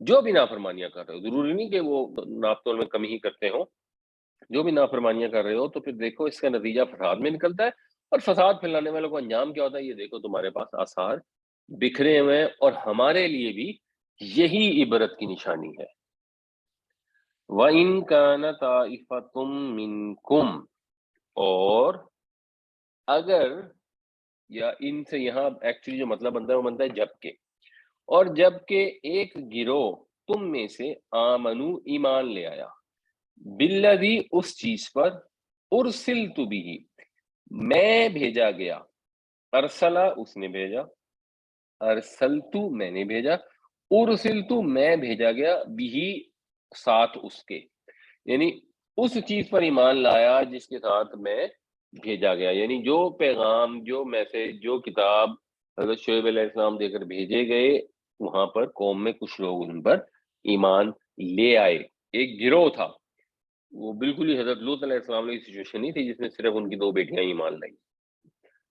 جو بھی نافرمانیاں کر رہے ہو، ضروری نہیں کہ وہ ناپ تول میں کمی ہی کرتے ہوں، جو بھی نافرمانیاں کر رہے ہو، تو پھر دیکھو اس کا نتیجہ فساد میں نکلتا ہے، اور فساد پھیلانے والوں کا انجام کیا ہوتا ہے یہ دیکھو تمہارے پاس آثار بکھرے ہوئے ہیں، اور ہمارے لیے بھی یہی عبرت کی نشانی ہے۔ وَإِن كَانَ طَائِفَةٌ مِّنكُمْ، اور اگر، یا ان سے یہاں ایکچولی جو مطلب بنتا ہے وہ بنتا ہے جبکہ، اور جبکہ ایک گروہ تم میں سے آمنو ایمان لے آیا، بالذی اس چیز پر، ارسلت بھی میں بھیجا گیا، ارسلا اس نے بھیجا، ارسلتو میں نے بھیجا، ارسلتو میں بھیجا گیا، بھی ساتھ اس کے، یعنی اس چیز پر ایمان لایا جس کے ساتھ میں بھیجا گیا، یعنی جو پیغام، جو میسج، جو کتاب حضرت شعیب علیہ السلام دے کر بھیجے گئے، وہاں پر قوم میں کچھ لوگ ان پر ایمان لے آئے۔ ایک گروہ تھا، وہ بالکل ہی حضرت لوط علیہ السلام کی سچویشن نہیں تھی جس میں صرف ان کی 2 بیٹیاں ایمان لائی۔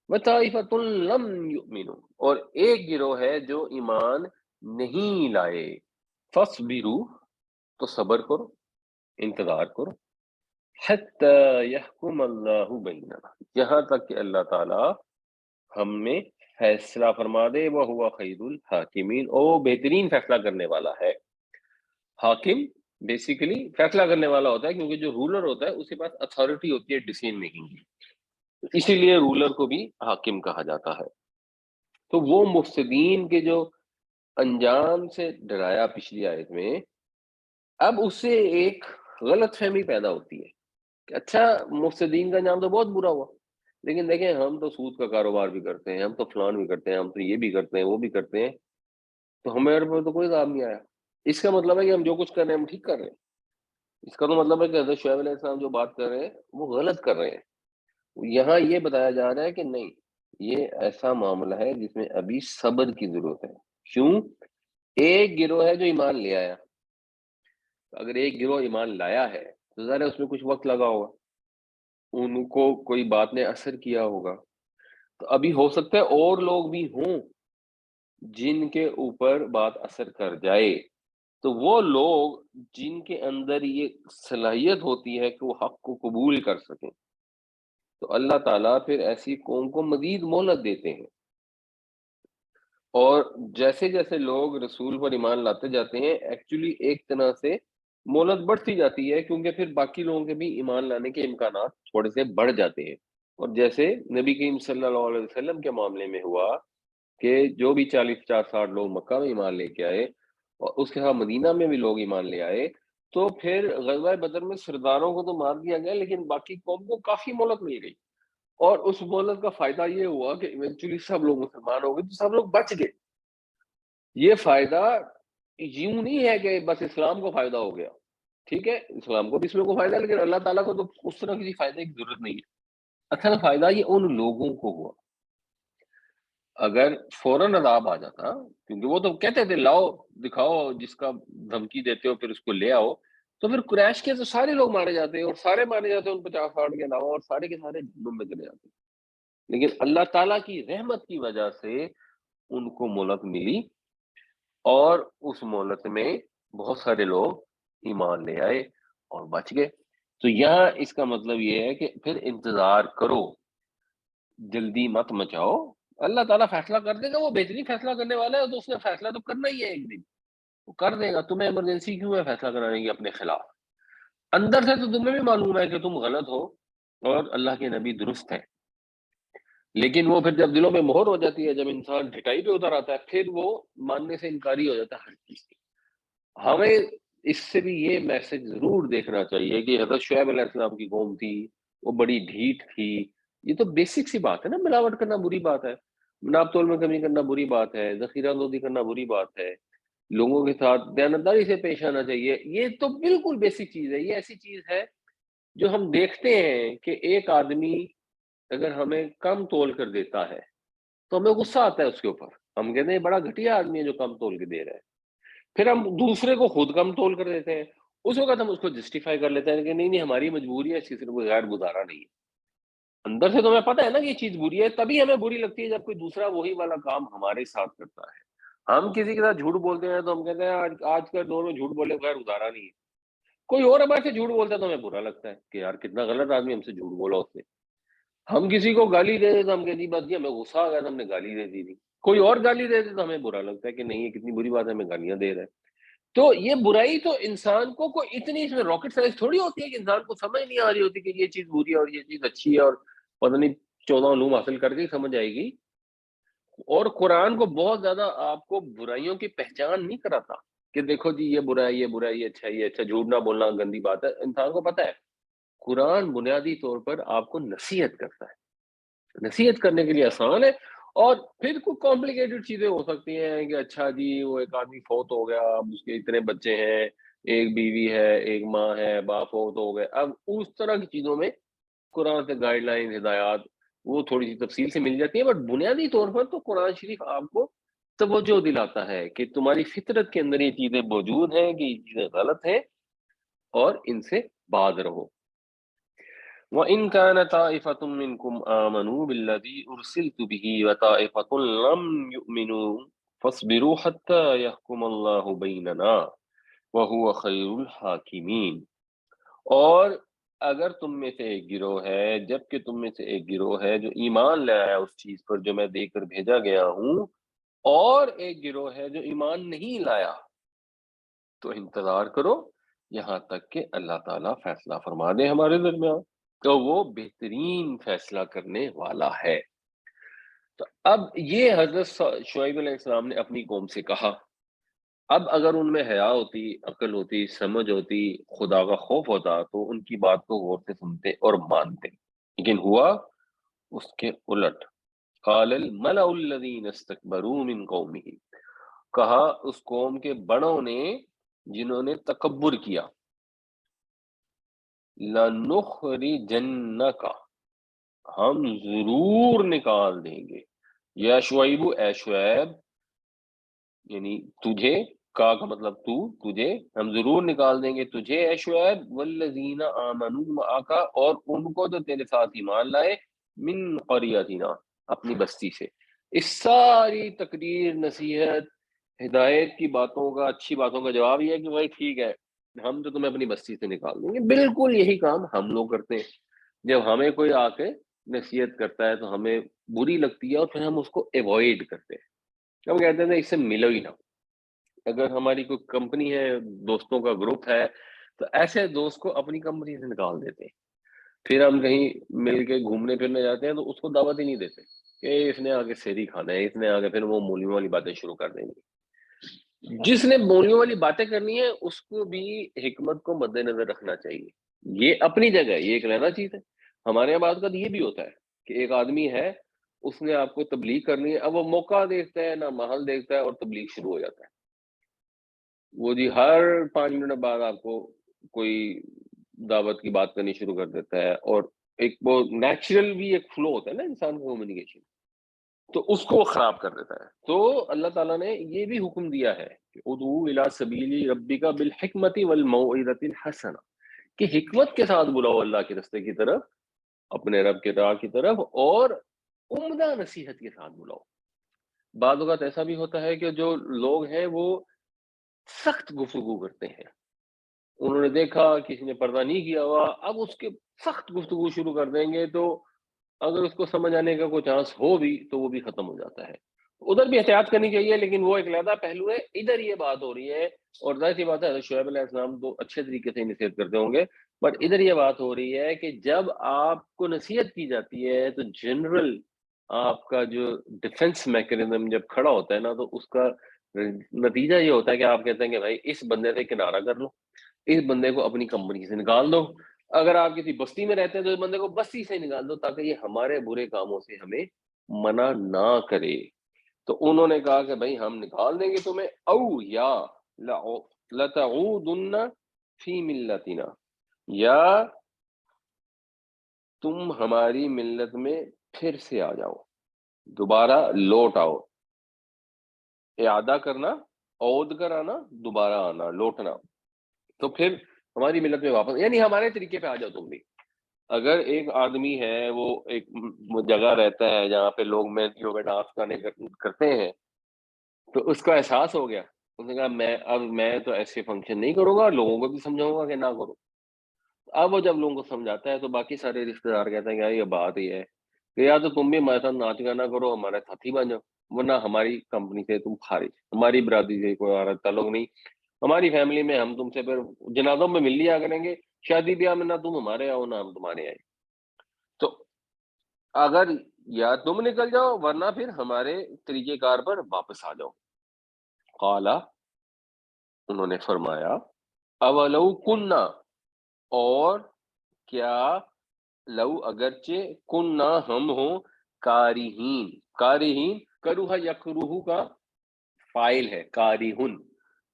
وَطَائِفَةٌ لَمْ يُؤْمِنُوا، اور ایک گروہ ہے جو ایمان نہیں لائے، فَاصْبِرُوا تو صبر کرو، انتظار کرو، حَتَّى يَحْكُمَ اللَّهُ بَيْنَنَا، یہاں تک کہ اللہ تعالی ہم میں فیصلہ فرما دے، وَهُوَ خَيْرُ الْحَاكِمِينَ، او بہترین فیصلہ کرنے والا ہے۔ حاکم بیسیکلی فیصلہ کرنے والا ہوتا ہے، کیونکہ جو رولر ہوتا ہے اس کے پاس اتھارٹی ہوتی ہے ڈیسیژن میکنگ کی، اسی لیے رولر کو بھی حاکم کہا جاتا ہے۔ تو وہ مفسدین کے جو انجام سے ڈرایا پچھلی آیت میں، اب اس سے ایک غلط فہمی پیدا ہوتی ہے کہ اچھا مفسدین کا انجام تو بہت برا ہوا، لیکن دیکھیں ہم تو سود کا کاروبار بھی کرتے ہیں، ہم تو فلان بھی کرتے ہیں، ہم تو یہ بھی کرتے ہیں، وہ بھی کرتے ہیں، تو ہمارے پر تو کوئی عذاب نہیں آیا۔ اس کا مطلب ہے کہ ہم جو کچھ کر رہے ہیں ہم ٹھیک کر رہے ہیں۔ اس کا تو مطلب ہے کہ حضرت شعیب علیہ السلام جو بات کر رہے ہیں وہ غلط کر رہے ہیں۔ یہاں یہ بتایا جا رہا ہے کہ نہیں، یہ ایسا معاملہ ہے جس میں ابھی صبر کی ضرورت ہے۔ کیوں؟ ایک گروہ ہے جو ایمان لے آیا، اگر ایک گروہ ایمان لایا ہے تو ظاہر ہے اس میں کچھ وقت لگا ہوگا، ان کو کوئی بات نے اثر کیا ہوگا، تو ابھی ہو سکتا ہے اور لوگ بھی ہوں جن کے اوپر بات اثر کر جائے، تو وہ لوگ جن کے اندر یہ صلاحیت ہوتی ہے کہ وہ حق کو قبول کر سکیں، تو اللہ تعالیٰ پھر ایسی قوم کو مزید مہلت دیتے ہیں، اور جیسے جیسے لوگ رسول پر ایمان لاتے جاتے ہیں ایکچولی ایک طرح سے مہلت بڑھتی جاتی ہے، کیونکہ پھر باقی لوگوں کے بھی ایمان لانے کے امکانات تھوڑے سے بڑھ جاتے ہیں۔ اور جیسے نبی کریم صلی اللہ علیہ وسلم کے معاملے میں ہوا کہ جو بھی 40-50-60 لوگ مکہ میں ایمان لے کے آئے اور اس کے ساتھ مدینہ میں بھی لوگ ایمان لے آئے، تو پھر غزوہ بدر میں سرداروں کو تو مار دیا گیا لیکن باقی قوم کو کافی مہلت مل گئی، اور اس مہلت کا فائدہ یہ ہوا کہ ایونچولی سب لوگ مسلمان ہو گئے، تو سب لوگ بچ گئے۔ یہ فائدہ یوں نہیں ہے کہ بس اسلام کو فائدہ ہو گیا، ٹھیک ہے اسلام کو بھی اس میں کو فائدہ ہے، لیکن اللہ تعالیٰ کو تو اس طرح کسی فائدے کی ضرورت نہیں ہے۔ اصل فائدہ یہ ان لوگوں کو ہوا۔ اگر فوراً عذاب آ جاتا، کیونکہ وہ تو کہتے تھے لاؤ دکھاؤ، جس کا دھمکی دیتے ہو پھر اس کو لے آؤ، تو پھر قریش کے تو سارے لوگ مارے جاتے اور سارے مارے جاتے ان 50-60 کے علاوہ، اور سارے کے سارے جہنم میں چلے جاتے۔ لیکن اللہ تعالیٰ کی رحمت کی وجہ سے ان کو مہلت ملی، اور اس مہلت میں بہت سارے لوگ ایمان لے آئے اور بچ گئے۔ تو یہاں اس کا مطلب یہ ہے کہ پھر انتظار کرو، جلدی مت مچاؤ، اللہ تعالیٰ فیصلہ کر دے گا، وہ بہترین فیصلہ کرنے والا ہے، تو اس نے فیصلہ تو کرنا ہی ہے، ایک دن وہ کر دے گا۔ تمہیں ایمرجنسی کیوں ہے فیصلہ کرانے کی اپنے خلاف؟ اندر سے تو تمہیں بھی معلوم ہے کہ تم غلط ہو اور اللہ کے نبی درست ہیں، لیکن وہ پھر جب دلوں میں مہر ہو جاتی ہے، جب انسان ڈھٹائی پہ اتر آتا ہے، پھر وہ ماننے سے انکاری ہو جاتا ہے ہر چیز کی۔ ہمیں اس سے بھی یہ میسج ضرور دیکھنا چاہیے کہ حضرت شعیب علیہ السلام کی قوم تھی، وہ بڑی ڈھیٹ تھی۔ یہ تو بیسک سی بات ہے نا، ملاوٹ کرنا بری بات ہے، ناپ تول میں کمی کرنا بری بات ہے، ذخیرہ اندوزی کرنا بری بات ہے، لوگوں کے ساتھ دیانتداری سے پیش آنا چاہیے۔ یہ تو بالکل بیسک چیز ہے۔ یہ ایسی چیز ہے جو ہم دیکھتے ہیں کہ ایک آدمی اگر ہمیں کم تول کر دیتا ہے تو ہمیں غصہ آتا ہے اس کے اوپر، ہم کہتے ہیں بڑا گھٹیا آدمی ہے جو کم تول کے دے رہا ہے۔ پھر ہم دوسرے کو خود کم تول کر دیتے ہیں، اس وقت ہم اس کو جسٹیفائی کر لیتے ہیں کہ نہیں نہیں ہماری مجبوری ہے، اس کی صرف کوئی غیر گزارا نہیں ہے۔ اندر سے تو ہمیں پتہ ہے نا کہ یہ چیز بری ہے، تبھی ہمیں بری لگتی ہے جب کوئی دوسرا وہی والا کام ہمارے ساتھ کرتا ہے۔ ہم کسی کے ساتھ جھوٹ بولتے ہیں تو ہم کہتے ہیں آج آج کل دونوں جھوٹ بولے بغیر گزارا نہیں ہے۔ کوئی اور ہمارے سے جھوٹ بولتا ہے تو ہمیں برا لگتا ہے کہ یار کتنا غلط آدمی ہم سے جھوٹ بولا اس نے۔ ہم کسی کو گالی دے دیں تو ہم کہتے ہیں بس جی ہمیں غصہ آ گیا تو ہم نے گالی دے دی تھی۔ کوئی اور گالی دے دے تو ہمیں برا لگتا ہے کہ نہیں یہ کتنی بری بات ہے، ہمیں گالیاں دے رہا ہے۔ تو یہ برائی تو انسان کو کوئی اتنی اس میں راکٹ سائنس تھوڑی ہوتی ہے کہ انسان کو سمجھ نہیں آ رہی ہوتی کہ یہ چیز بری ہے اور یہ چیز اچھی ہے، اور پتہ نہیں 14 علوم حاصل کر کے ہی سمجھ آئے گی۔ اور قرآن کو بہت زیادہ آپ کو برائیوں کی پہچان نہیں کراتا کہ دیکھو جی یہ برا ہے، یہ برا ہے، یہ اچھا ہے، یہ اچھا، جھوٹ نہ بولنا گندی بات ہے۔ انسان کو پتہ ہے قرآن بنیادی طور پر آپ کو نصیحت کرتا ہے، نصیحت کرنے کے لیے آسان ہے۔ اور پھر کوئی کمپلیکیٹڈ چیزیں ہو سکتی ہیں کہ اچھا جی وہ ایک آدمی فوت ہو گیا، اب اس کے اتنے بچے ہیں، ایک بیوی ہے، ایک ماں ہے، باپ فوت ہو گئے، اب اس طرح کی چیزوں میں قرآن سے گائیڈ لائن ہدایات وہ تھوڑی سی تفصیل سے مل جاتی ہے، بٹ بنیادی طور پر تو قرآن شریف آپ کو توجہ دلاتا ہے کہ تمہاری فطرت کے اندر یہ چیزیں موجود ہیں کہ یہ چیزیں غلط ہیں اور ان سے باز رہو۔ وَإِن كَانَ طَائِفَةٌ مِّنكُمْ آمَنُوا بِالَّذِي أُرْسِلْتُ بِهِ وَطَائِفَةٌ لَّمْ يُؤْمِنُوا فَاصْبِرُوا حَتَّىٰ يَحْكُمَ اللَّهُ بَيْنَنَا وَهُوَ خَيْرُ الْحَاكِمِينَ۔ اور اگر تم میں سے ایک گروہ ہے، جبکہ تم میں سے ایک گروہ ہے جو ایمان لے آیا اس چیز پر جو میں دے کر بھیجا گیا ہوں، اور ایک گروہ ہے جو ایمان نہیں لایا، تو انتظار کرو یہاں تک کہ اللہ تعالیٰ فیصلہ فرما دے ہمارے درمیان، تو وہ بہترین فیصلہ کرنے والا ہے۔ تو اب یہ حضرت شعیب علیہ السلام نے اپنی قوم سے کہا۔ اب اگر ان میں حیا ہوتی، عقل ہوتی، سمجھ ہوتی، خدا کا خوف ہوتا تو ان کی بات کو غور سے سنتے اور مانتے، لیکن ہوا اس کے الٹ۔ قال الملأ الذین استکبروا من قومہ، کہا اس قوم کے بڑوں نے جنہوں نے تکبر کیا، لَنُخْرِجَنَّکَ، ہم ضرور نکال دیں گے، یا شعیب، اے شعیب، یعنی تجھے، کا مطلب تو، تجھے ہم ضرور نکال دیں گے تجھے اے شعیب، والذین آمنوا معک، اور ان کو جو تیرے ساتھ ایمان لائے، من قریتنا، اپنی بستی سے۔ اس ساری تقریر، نصیحت، ہدایت کی باتوں کا، اچھی باتوں کا جواب یہ ہے کہ بھائی ٹھیک ہے ہم تو تمہیں اپنی بستی سے نکال دیں گے۔ بالکل یہی کام ہم لوگ کرتے ہیں، جب ہمیں کوئی آ کے نصیحت کرتا ہے تو ہمیں بری لگتی ہے اور پھر ہم اس کو ایوائڈ کرتے ہیں، ہم کہتے ہیں اس سے ملو ہی نہ۔ اگر ہماری کوئی کمپنی ہے، دوستوں کا گروپ ہے، تو ایسے دوست کو اپنی کمپنی سے نکال دیتے ہیں۔ پھر ہم کہیں مل کے گھومنے پھرنے جاتے ہیں تو اس کو دعوت ہی نہیں دیتے کہ اس نے آگے سیری کھانا ہے، اس نے آگے، پھر وہ مولیوں والی باتیں شروع کر دیں گے۔ جس نے مولیوں والی باتیں کرنی ہے اس کو بھی حکمت کو مد نظر رکھنا چاہیے، یہ اپنی جگہ ہے، یہ ایک علیحدہ چیز ہے۔ ہمارے یہاں بعض کا یہ بھی ہوتا ہے کہ ایک آدمی ہے، اس نے آپ کو تبلیغ کرنی ہے، اب وہ موقع دیکھتا ہے نہ محل دیکھتا ہے اور تبلیغ شروع ہو جاتا ہے۔ وہ جی ہر 5 منٹ بعد آپ کو کوئی دعوت کی بات کرنی شروع کر دیتا ہے، اور ایک وہ نیچرل بھی ایک فلو ہوتا ہے نا انسان کا کمیونیکیشن، تو اس کو خراب کر دیتا ہے۔ تو اللہ تعالیٰ نے یہ بھی حکم دیا ہے کہ ادعو الی سبیل ربک بالحکمت والموعظۃ الحسنہ، کہ حکمت کے ساتھ بلاؤ اللہ کے رستے کی طرف، اپنے رب کے راہ کی طرف، اور عمدہ نصیحت کے ساتھ بلاؤ۔ بعض اوقات ایسا بھی ہوتا ہے کہ جو لوگ ہیں وہ سخت گفتگو کرتے ہیں، انہوں نے دیکھا کسی نے پردہ نہیں کیا ہوا، اب اس کے سخت گفتگو شروع کر دیں گے، تو اگر اس کو سمجھ آنے کا کوئی چانس ہو بھی تو وہ بھی ختم ہو جاتا ہے۔ ادھر بھی احتیاط کرنی چاہیے، لیکن وہ ایک علیحدہ پہلو ہے۔ ادھر یہ بات ہو رہی ہے، اور ظاہر سی بات ہے حضرت شعیب علیہ السلام تو اچھے طریقے سے نصیحت کرتے ہوں گے، بٹ ادھر یہ بات ہو رہی ہے کہ جب آپ کو نصیحت کی جاتی ہے تو جنرل آپ کا جو ڈیفنس میکینزم جب کھڑا ہوتا ہے نا، تو اس کا نتیجہ یہ ہوتا ہے کہ آپ کہتے ہیں کہ بھائی اس بندے سے کنارہ کر لو، اس بندے کو اپنی کمپنی سے نکال دو، اگر آپ کسی بستی میں رہتے ہیں تو اس بندے کو بستی سے نکال دو تاکہ یہ ہمارے برے کاموں سے ہمیں منع نہ کرے۔ تو انہوں نے کہا کہ بھائی ہم نکال دیں گے تمہیں، او یا لتعودن فی ملتنا، یا تم ہماری ملت میں پھر سے آ جاؤ، دوبارہ لوٹ آؤ۔ اعادہ کرنا، عود کر آنا، دوبارہ آنا، لوٹنا، تو پھر ہماری ملت میں واپس، یعنی ہمارے طریقے پہ آ جاؤ تم بھی۔ اگر ایک آدمی ہے وہ ایک جگہ رہتا ہے جہاں پہ لوگ مہندیوں پہ ڈانس کرتے ہیں، تو اس کا احساس ہو گیا، اس نے کہا میں تو ایسے فنکشن نہیں کروں گا، لوگوں کو بھی سمجھاؤں گا کہ نہ کرو۔ اب وہ جب لوگوں کو سمجھاتا ہے تو باقی سارے رشتے دار کہتے ہیں کہ یار یہ بات ہی ہے کہ یا تو تم بھی ہمارے ساتھ ناچ گانا کرو، ہمارے ساتھی بن جاؤ، ورنہ ہماری کمپنی سے تم خارج، ہماری برادری سے کوئی ہمارا تعلق نہیں، ہماری فیملی میں ہم تم سے پھر جنازوں میں مل لیا کریں گے، شادی بیاہ میں نہ تم ہمارے آؤ نہ ہم تمہارے آئے۔ تو اگر یا تم نکل جاؤ ورنہ پھر ہمارے طریقہ کار پر واپس آ جاؤ۔ قالا، انہوں نے فرمایا، اولو کننا، اور کیا، لو اگرچہ، کننا ہم ہوں، کارہین، کارہین کروہ یکروہ کا فائل ہے، کارہن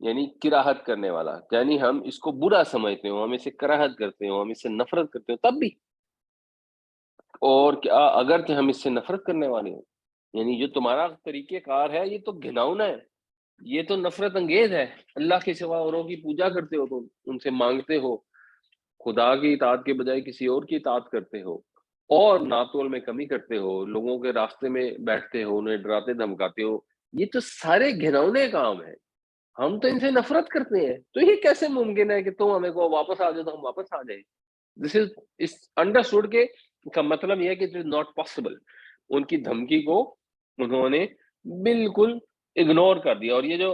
یعنی کراہت کرنے والا، یعنی ہم اس کو برا سمجھتے ہوں، ہم اسے کراہت کرتے ہوں، ہم اس سے نفرت کرتے ہوں تب بھی، اور کیا اگر کہ ہم اس سے نفرت کرنے والے ہیں، یعنی جو تمہارا طریقہ کار ہے یہ تو گھناؤنا ہے، یہ تو نفرت انگیز ہے، اللہ کے سوا اوروں کی پوجا کرتے ہو، تم ان سے مانگتے ہو، خدا کی اطاعت کے بجائے کسی اور کی اطاعت کرتے ہو، اور ناتول میں کمی کرتے ہو، لوگوں کے راستے میں بیٹھتے ہو، انہیں ڈراتے دھمکاتے ہو، یہ تو سارے گھناؤنے کام ہیں، ہم تو ان سے نفرت کرتے ہیں، تو یہ کیسے ممکن ہے کہ تم ہمیں کو واپس آ جاؤ تو ہم واپس آ جائیں؟ دس از انڈرسٹوڈ کے کا مطلب یہ ہے کہ اٹ از ناٹ پاسبل۔ ان کی دھمکی کو انہوں نے بالکل اگنور کر دیا، اور یہ جو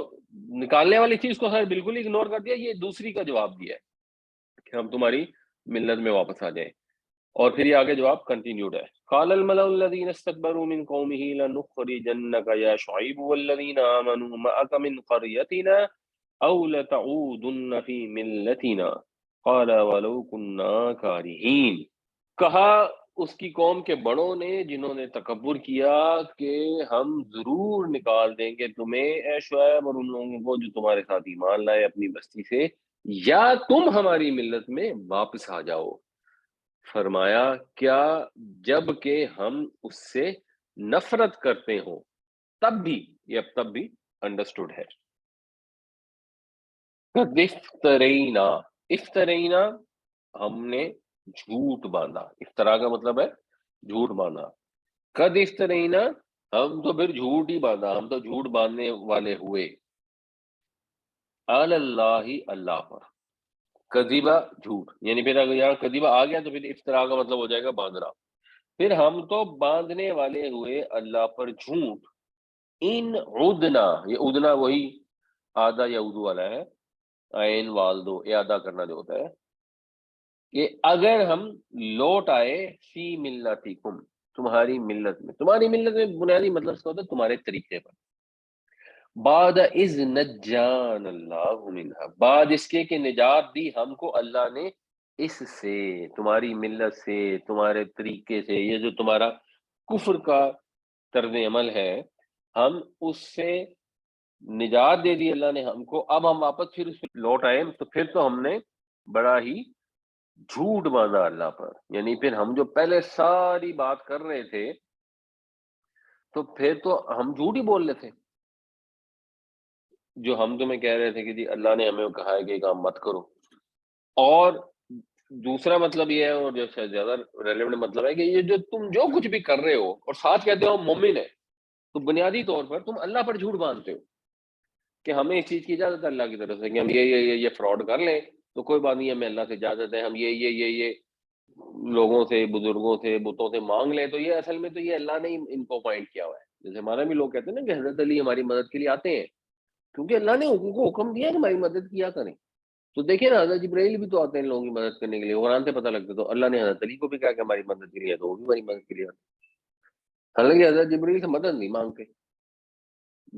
نکالنے والی چیز کو سر بالکل اگنور کر دیا، یہ دوسری کا جواب دیا ہے کہ ہم تمہاری ملت میں واپس آ جائیں۔ اور پھر یہ آگے جواب کنٹینیوڈ ہے، قال الملأ الذين استكبروا من قومه لنخرجنك يا شعيب والذين آمنوا معك من قريتنا أو لتعودن في ملتنا قال ولو كنا كارهين۔ کہا اس کی قوم کے بڑوں نے جنہوں نے تکبر کیا کہ ہم ضرور نکال دیں گے تمہیں اے شعیب اور ان لوگوں کو جو تمہارے ساتھ ایمان لائے اپنی بستی سے، یا تم ہماری ملت میں واپس آ جاؤ۔ فرمایا کیا جب کہ ہم اس سے نفرت کرتے ہوں تب بھی، یہ اب تب بھی انڈرسٹوڈ ہے۔ قد افترینا، افترینا ہم نے جھوٹ باندھا، افطرا کا مطلب ہے جھوٹ باندھا، قد افترینا ہم تو پھر جھوٹ ہی باندھا، ہم تو جھوٹ باندھنے والے ہوئے، علی اللہ، اللہ پر، کذبہ جھوٹ، یعنی پھر اگر یہاں کذبہ آ گیا تو پھر افطرا کا مطلب ہو جائے گا باندھنا، پھر ہم تو باندھنے والے ہوئے اللہ پر جھوٹ، ان عدنا، یہ ادنا وہی آدھا یا اردو والا ہے، عین والدو اعادہ کرنا جو ہوتا ہے، کہ اگر ہم لوٹ آئے فی ملتکم، تمہاری ملت میں، تمہاری ملت میں بنیادی مطلب اس کا ہوتا ہے تمہارے طریقے پر، بعد اذ نجان اللہ منہا، بعد اس کے کہ نجات دی ہم کو اللہ نے اس سے، تمہاری ملت سے، تمہارے طریقے سے، یہ جو تمہارا کفر کا طرز عمل ہے، ہم اس سے نجات دے دی اللہ نے ہم کو، اب ہم واپس پھر اس لوٹ آئے تو پھر تو ہم نے بڑا ہی جھوٹ باندھا اللہ پر، یعنی پھر ہم جو پہلے ساری بات کر رہے تھے تو پھر تو ہم جھوٹ ہی بول رہے تھے، جو ہم تمہیں کہہ رہے تھے کہ جی اللہ نے ہمیں کہا ہے کہ یہ کام مت کرو، اور دوسرا مطلب یہ ہے، اور جو شاید زیادہ ریلیونٹ مطلب ہے، کہ یہ جو تم جو کچھ بھی کر رہے ہو اور ساتھ کہتے ہو ہم مومن ہے، تو بنیادی طور پر تم اللہ پر جھوٹ باندھتے ہو کہ ہمیں اس چیز کی اجازت ہے اللہ کی طرف سے کہ ہم یہ فراڈ کر لیں، تو کوئی بات نہیں، ہمیں اللہ سے اجازت ہے، ہم یہ لوگوں سے، بزرگوں سے، بتوں سے مانگ لیں، تو یہ اصل میں تو یہ اللہ نے ان کو اپوائنٹ کیا ہوا ہے، جیسے ہمارا بھی لوگ کہتے ہیں نا کہ حضرت علی ہماری مدد کے لیے آتے ہیں، کیونکہ اللہ نے ان کو حکم دیا کہ ہماری مدد کیا کریں، تو دیکھیں نا حضرت جبرائیل بھی تو آتے ہیں لوگوں کی مدد کرنے کے لیے، قرآن سے پتہ لگتا ہے، تو اللہ نے حضرت علی کو بھی کہا کہ ہماری مدد کے لیے، تو وہ بھی ہماری مدد کے لیے آتے ہیں۔ حالانکہ حضرت جبریل سے مدد نہیں مانگتے،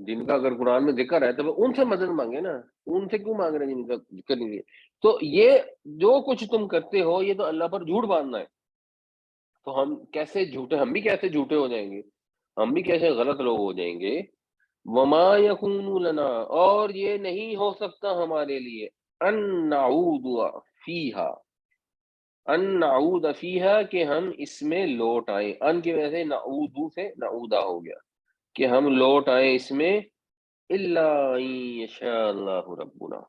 جن کا اگر قرآن میں ذکر ہے تو وہ ان سے مدد مانگے نا، ان سے کیوں مانگ رہے ہیں جن کا ذکر نہیں ہے؟ تو یہ جو کچھ تم کرتے ہو یہ تو اللہ پر جھوٹ باندھنا ہے، تو ہم کیسے جھوٹے، ہم بھی کیسے جھوٹے ہو جائیں گے، ہم بھی کیسے غلط لوگ ہو جائیں گے؟ وما یکون لنا، اور یہ نہیں ہو سکتا ہمارے لیے، ان نعود فیہا، ان نعود فیہا، کہ ہم اس میں لوٹ آئیں، ان کی وجہ سے نعودو سے نعودہ ہو گیا، کہ ہم لوٹ آئیں اس میں، الا ان یشاء اللہ ربنا،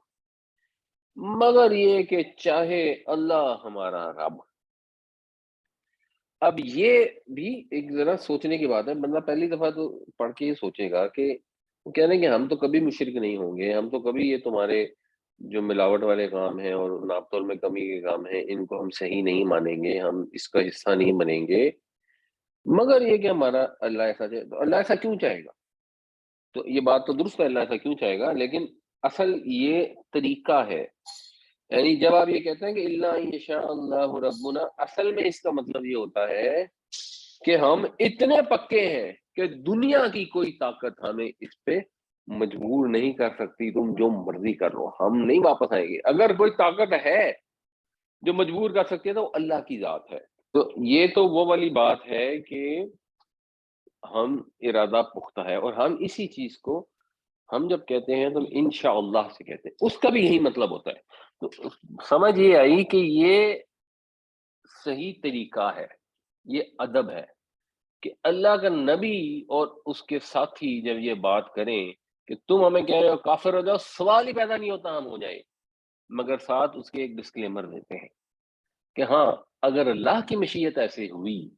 مگر یہ کہ چاہے اللہ ہمارا رب۔ اب یہ بھی ایک ذرا سوچنے کی بات ہے، بندہ پہلی دفعہ تو پڑھ کے یہ سوچے گا کہ وہ کہہ رہے ہیں کہ ہم تو کبھی مشرک نہیں ہوں گے، ہم تو کبھی یہ تمہارے جو ملاوٹ والے کام ہیں اور ناپ تول میں کمی کے کام ہیں ان کو ہم صحیح نہیں مانیں گے، ہم اس کا حصہ نہیں بنیں گے، مگر یہ کہ ہمارا اللہ ایسا چاہے، تو اللہ ایسا کیوں چاہے گا؟ تو یہ بات تو درست ہے، اللہ ایسا کیوں چاہے گا، لیکن اصل یہ طریقہ ہے، یعنی جب آپ یہ کہتے ہیں کہ اللہ یشاء اللہ ربنا، اصل میں اس کا مطلب یہ ہوتا ہے کہ ہم اتنے پکے ہیں کہ دنیا کی کوئی طاقت ہمیں اس پہ مجبور نہیں کر سکتی، تم جو مرضی کر لو، ہم نہیں واپس آئیں گے۔ اگر کوئی طاقت ہے جو مجبور کر سکتی ہے تو وہ اللہ کی ذات ہے۔ تو یہ تو وہ والی بات ہے کہ ہم ارادہ پختہ ہے، اور ہم اسی چیز کو ہم جب کہتے ہیں تو انشاءاللہ سے کہتے ہیں، اس کا بھی یہی مطلب ہوتا ہے۔ تو سمجھ یہ آئی کہ یہ صحیح طریقہ ہے، یہ ادب ہے کہ اللہ کا نبی اور اس کے ساتھی جب یہ بات کریں کہ تم ہمیں کہہ رہے ہو کافر ہو جاؤ، سوال ہی پیدا نہیں ہوتا ہم ہو جائیں، مگر ساتھ اس کے ایک ڈسکلیمر دیتے ہیں کہ ہاں اگر اللہ کی مشیت ایسے ہوئی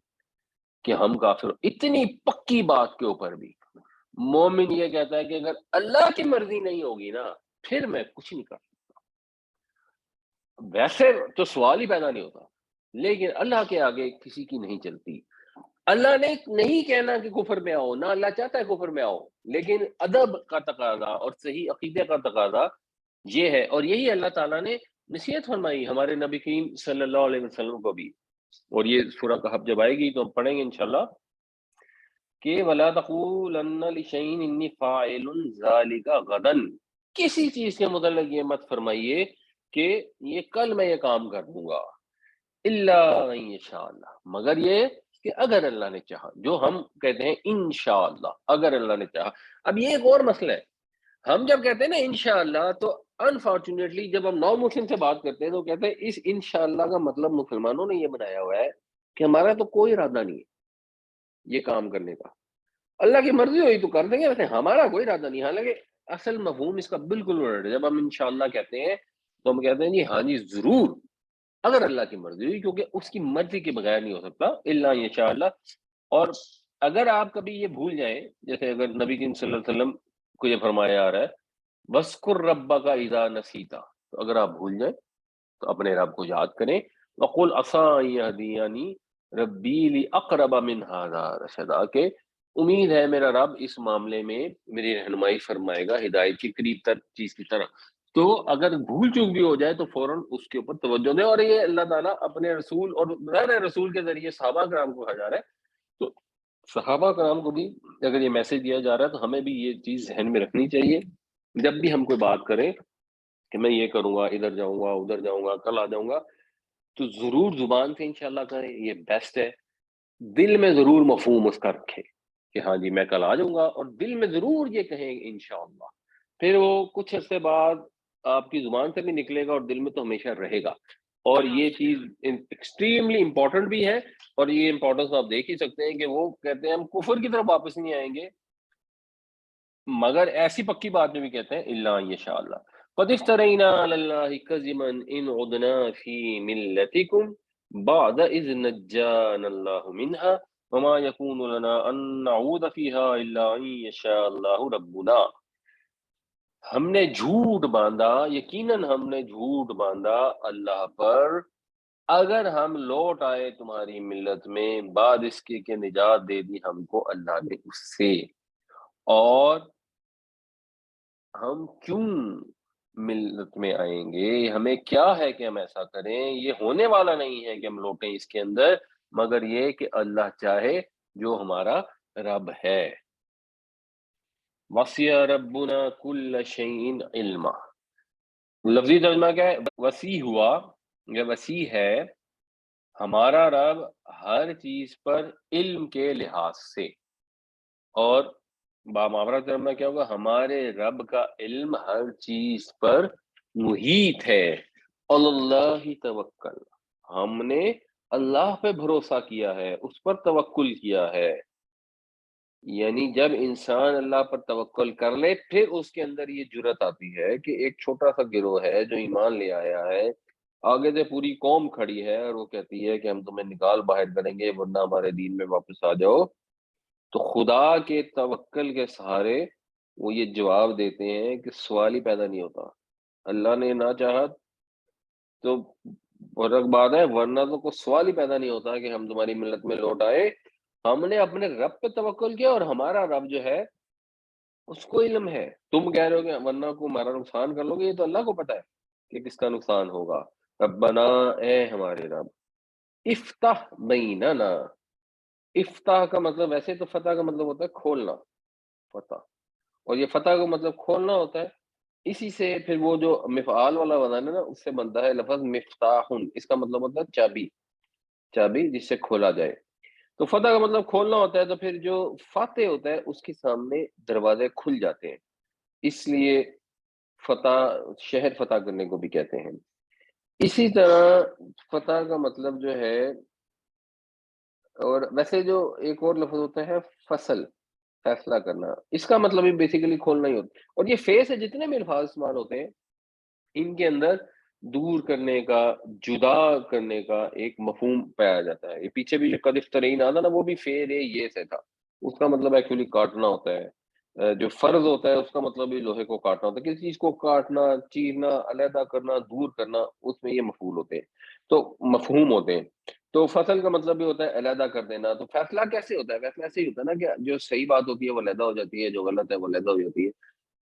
کہ ہم کافر، اتنی پکی بات کے اوپر بھی مومن یہ کہتا ہے کہ اگر اللہ کی مرضی نہیں ہوگی نا پھر میں کچھ نہیں کر سکتا، ویسے تو سوال ہی پیدا نہیں ہوتا، لیکن اللہ کے آگے کسی کی نہیں چلتی۔ اللہ نے نہیں کہنا کہ کفر میں آؤ، نہ اللہ چاہتا ہے کفر میں آؤ، لیکن ادب کا تقاضا اور صحیح عقیدے کا تقاضا یہ ہے، اور یہی اللہ تعالیٰ نے نصیحت فرمائی ہمارے نبی کریم صلی اللہ علیہ وسلم کو بھی، اور یہ سورہ کہف جب آئے گی تو ہم پڑھیں گے انشاءاللہ کہ وَلَا تَقُولَنَّ لِشَيْءٍ إِنِّي فَاعِلٌ ذَلِكَ غَدًا، کسی چیز کے متعلق یہ مت فرمائیے کہ یہ کل میں یہ کام کر دوں گا، الا ان شاء اللہ، مگر یہ کہ اگر اللہ نے چاہا، جو ہم کہتے ہیں انشاءاللہ، اگر اللہ نے چاہا۔ اب یہ ایک اور مسئلہ ہے، ہم جب کہتے ہیں نا انشاءاللہ تو انفارچونیٹلی جب ہم نو مسلم سے بات کرتے ہیں تو کہتے ہیں اس انشاءاللہ کا مطلب مسلمانوں نے یہ بنایا ہوا ہے کہ ہمارا تو کوئی ارادہ نہیں ہے یہ کام کرنے کا، اللہ کی مرضی ہوئی تو کر دیں گے، ویسے ہمارا کوئی ارادہ نہیں۔ حالانکہ اصل مفہوم اس کا بالکل الٹ ہے، جب ہم انشاءاللہ کہتے ہیں تو ہم کہتے ہیں جی ہاں جی ضرور اگر اللہ کی مرضی ہوئی، کیونکہ اس کی مرضی کے بغیر نہیں ہو سکتا الا ان شاء اللہ۔ اور اگر آپ کبھی یہ بھول جائیں، جیسے اگر نبی کریم صلی اللہ علیہ وسلم کو یہ فرمایا آ رہا ہے وَاسْكُرْ رَبَّكَ إِذَا نَسِيتَ، تو اگر آپ بھول جائیں تو اپنے رب کو یاد کریں، وَقُلْ عَسَىٰ أَن يَهْدِيَنِي رَبِّي لِأَقْرَبَ مِنْ هَٰذَا رَشَدًا، کہ امید ہے میرا رب اس معاملے میں میری رہنمائی فرمائے گا ہدایت کی قریب تر چیز کی طرح۔ تو اگر بھول چوک بھی ہو جائے تو فوراً اس کے اوپر توجہ دیں، اور یہ اللہ تعالیٰ اپنے رسول اور غیر رسول کے ذریعے صحابہ کرام کو کہا جا رہا ہے، تو صحابہ کرام کو بھی اگر یہ میسج دیا جا رہا ہے تو ہمیں بھی یہ چیز ذہن میں رکھنی چاہیے جب بھی ہم کوئی بات کریں کہ میں یہ کروں گا، ادھر جاؤں گا، ادھر جاؤں گا، کل آ جاؤں گا، تو ضرور زبان سے انشاءاللہ کریں، یہ بیسٹ ہے۔ دل میں ضرور مفہوم اس کا رکھیں کہ ہاں جی میں کل آ جاؤں گا، اور دل میں ضرور یہ کہیں انشاءاللہ، پھر وہ کچھ عرصے بعد آپ کی زبان سے بھی نکلے گا اور دل میں تو ہمیشہ رہے گا۔ اور یہ چیز ایکسٹریملی امپورٹنٹ بھی ہے، اور یہ امپورٹنس آپ دیکھ ہی سکتے ہیں کہ وہ کہتے ہیں ہم کفر کی طرف واپس نہیں آئیں گے، مگر ایسی پکی بات میں بھی کہتے ہیں الا ان شاء اللہ۔ قد افترینا علی اللہ کذبا ان عدنا فی ملتکم بعد اذ نجانا اللہ منها وما یکون لنا ان نعود فیها الا ان یشاء اللہ ربنا، ہم نے جھوٹ باندھا، یقیناً ہم نے جھوٹ باندھا اللہ پر، اگر ہم لوٹ آئے تمہاری ملت میں بعد اس کے کہ نجات دے دی ہم کو اللہ نے اس سے، اور ہم کیوں ملت میں آئیں گے، ہمیں کیا ہے کہ ہم ایسا کریں، یہ ہونے والا نہیں ہے کہ ہم لوٹیں اس کے اندر، مگر یہ کہ اللہ چاہے جو ہمارا رب ہے۔ وسیع ربنا کل شیء علما، لفظی ترجمہ کیا ہے؟ وسیع ہوا یا وسیع ہے ہمارا رب ہر چیز پر علم کے لحاظ سے، اور باماورہ ترجمہ کیا ہوگا؟ ہمارے رب کا علم ہر چیز پر محیط ہے۔ اللہ توکل، ہم نے اللہ پہ بھروسہ کیا ہے، اس پر توکل کیا ہے۔ یعنی جب انسان اللہ پر توکل کر لے پھر اس کے اندر یہ جرت آتی ہے کہ ایک چھوٹا سا گروہ ہے جو ایمان لے آیا ہے، آگے سے پوری قوم کھڑی ہے اور وہ کہتی ہے کہ ہم تمہیں نکال باہر کریں گے ورنہ ہمارے دین میں واپس آ جاؤ، تو خدا کے توکل کے سہارے وہ یہ جواب دیتے ہیں کہ سوال ہی پیدا نہیں ہوتا، اللہ نے نہ چاہا تو فرق بات ہے، ورنہ تو کوئی سوال ہی پیدا نہیں ہوتا کہ ہم تمہاری ملت میں لوٹ آئے۔ ہم نے اپنے رب پہ توکل کیا اور ہمارا رب جو ہے اس کو علم ہے۔ تم کہہ رہے ہو کہ ورنہ کو ہمارا نقصان کر لو گے، یہ تو اللہ کو پتا ہے کہ کس کا نقصان ہوگا۔ ربنا، اے ہمارے رب، افتح بیننا، افتح کا مطلب ویسے تو فتح کا مطلب ہوتا ہے کھولنا، فتح، اور یہ فتح کا مطلب کھولنا ہوتا ہے۔ اسی سے پھر وہ جو مفعال والا وزن ہے نا، اس سے بنتا ہے لفظ مفتاح، اس کا مطلب ہوتا ہے چابی، چابی جس سے کھولا جائے۔ تو فتح کا مطلب کھولنا ہوتا ہے، تو پھر جو فاتح ہوتا ہے اس کے سامنے دروازے کھل جاتے ہیں، اس لیے فتح، شہر فتح کرنے کو بھی کہتے ہیں۔ اسی طرح فتح کا مطلب جو ہے، اور ویسے جو ایک اور لفظ ہوتا ہے فصل، فیصلہ کرنا، اس کا مطلب بھی بیسیکلی کھولنا ہی ہوتا ہے۔ اور یہ فے سے جتنے بھی الفاظ استعمال ہوتے ہیں ان کے اندر دور کرنے کا، جدا کرنے کا ایک مفہوم پایا جاتا ہے۔ یہ پیچھے بھی جو قد افترین آتا نا، وہ بھی فعل یہ سے تھا، اس کا مطلب ایکچولی کاٹنا ہوتا ہے۔ جو فرض ہوتا ہے اس کا مطلب بھی لوہے کو کاٹنا ہوتا ہے، کسی چیز کو کاٹنا، چیرنا، علیحدہ کرنا، دور کرنا، اس میں یہ مفعول ہوتے ہیں، تو مفہوم ہوتے ہیں۔ تو فصل کا مطلب بھی ہوتا ہے علیحدہ کر دینا۔ تو فیصلہ کیسے ہوتا ہے؟ فیصلہ ایسے ہی ہوتا ہے نا کہ جو صحیح بات ہوتی ہے وہ علیحدہ ہو جاتی ہے، جو غلط ہے وہ علیحدہ ہو جاتی ہے،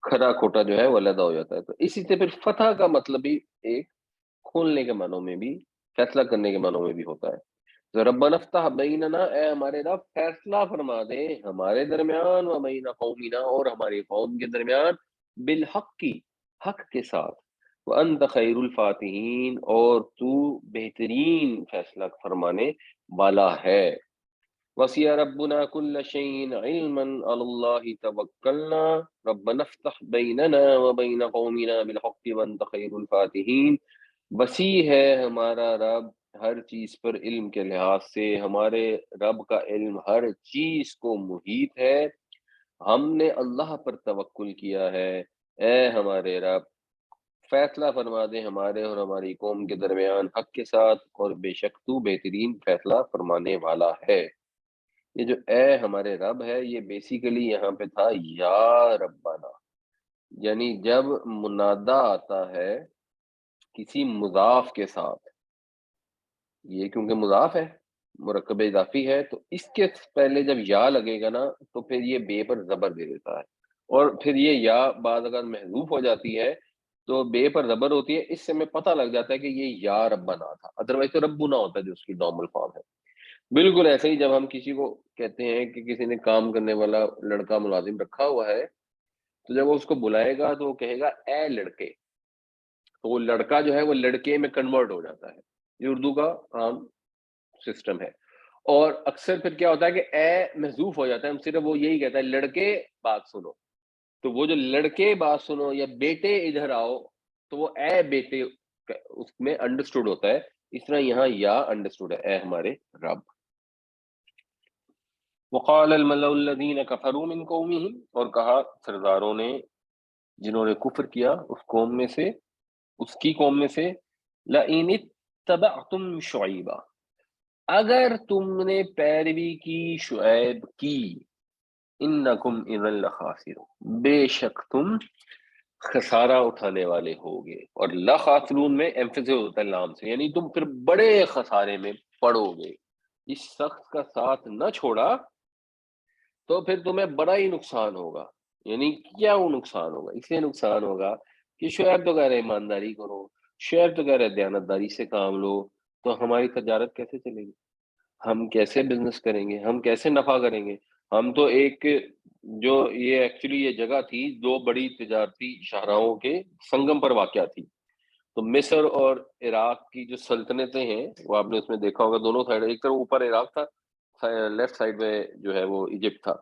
کھرا کھوٹا جو ہے وہ علیحدہ ہو جاتا ہے۔ تو اسی سے پھر فتح کا مطلب بھی ایک کھولنے کے معنوں میں بھی، فیصلہ کرنے کے معنوں میں بھی ہوتا ہے۔ تو ربنا افتح بیننا، اے ہمارے رب فیصلہ فرما دے ہمارے درمیان، و بین قومنا، اور ہماری قوم کے درمیان، بالحق کی، حق کے ساتھ، وانت خیر الفاتحین، اور تو بہترین فیصلہ فرمانے والا ہے۔ وسیع ربنا كل شيء علما على الله توكلنا ربنا افتح بيننا وبين قومنا بالحق وانت خير الفاتحين۔ وسیع ہے ہمارا رب ہر چیز پر علم کے لحاظ سے، ہمارے رب کا علم ہر چیز کو محیط ہے، ہم نے اللہ پر توکل کیا ہے۔ اے ہمارے رب فیصلہ فرما دے ہمارے اور ہماری قوم کے درمیان حق کے ساتھ، اور بے شک تو بہترین فیصلہ فرمانے والا ہے۔ یہ جو اے ہمارے رب ہے، یہ بیسیکلی یہاں پہ تھا یا ربنا، یعنی جب منادا آتا ہے کسی مضاف کے ساتھ، یہ کیونکہ مضاف ہے، مرکب اضافی ہے، تو اس کے پہلے جب یا لگے گا نا تو پھر یہ بے پر زبر دے دیتا ہے، اور پھر یہ یا بعض اگر محذوف ہو جاتی ہے تو بے پر زبر ہوتی ہے، اس سے ہمیں پتہ لگ جاتا ہے کہ یہ یا ربنا تھا، ادروائز تو ربنا ہوتا ہے جو اس کی نارمل فارم ہے۔ بالکل ایسے ہی جب ہم کسی کو کہتے ہیں کہ کسی نے کام کرنے والا لڑکا ملازم رکھا ہوا ہے، تو جب وہ اس کو بلائے گا تو وہ کہے گا اے لڑکے، تو وہ لڑکا جو ہے وہ لڑکے میں کنورٹ ہو جاتا ہے، یہ اردو کا عام سسٹم ہے۔ اور اکثر پھر کیا ہوتا ہے کہ اے محذوف ہو جاتا ہے، ہم صرف وہ یہی کہتا ہے لڑکے بات سنو، تو وہ جو لڑکے بات سنو یا بیٹے ادھر آؤ، تو وہ اے بیٹے اس میں انڈرسٹوڈ ہوتا ہے، اس طرح یہاں یا انڈرسٹوڈ ہے، اے ہمارے رب۔ وقال الملأ الذين كفروا من قومه، اور کہا سرداروں نے جنہوں نے کفر کیا اس قوم میں سے، اس کی قوم میں سے، لئن اتبعتم شعیبا، اگر تم نے پیروی کی شعیب کی، انکم اذا لخاسرون، بے شک تم خسارہ اٹھانے والے ہوگے، اور لخاسرون میں ایمفیسس ہوتا ہے لام سے، یعنی تم پھر بڑے خسارے میں پڑو گے۔ اس شخص کا ساتھ نہ چھوڑا تو پھر تمہیں بڑا ہی نقصان ہوگا۔ یعنی کیا وہ نقصان ہوگا؟ اس لیے نقصان ہوگا کہ شعیب تو کہہ رہے ایمانداری کرو، شعیب تو کہہ رہے دیانتداری سے کام لو، تو ہماری تجارت کیسے چلے گی؟ ہم کیسے بزنس کریں گے؟ ہم کیسے نفع کریں گے؟ ہم تو ایک جو یہ ایکچولی یہ جگہ تھی دو بڑی تجارتی شاہراہوں کے سنگم پر واقع تھی. تو مصر اور عراق کی جو سلطنتیں ہیں وہ آپ نے اس میں دیکھا ہوگا دونوں سائڈ، ایک طرف اوپر عراق تھا، لیفٹ سائڈ میں جو ہے وہ ایجپٹ تھا.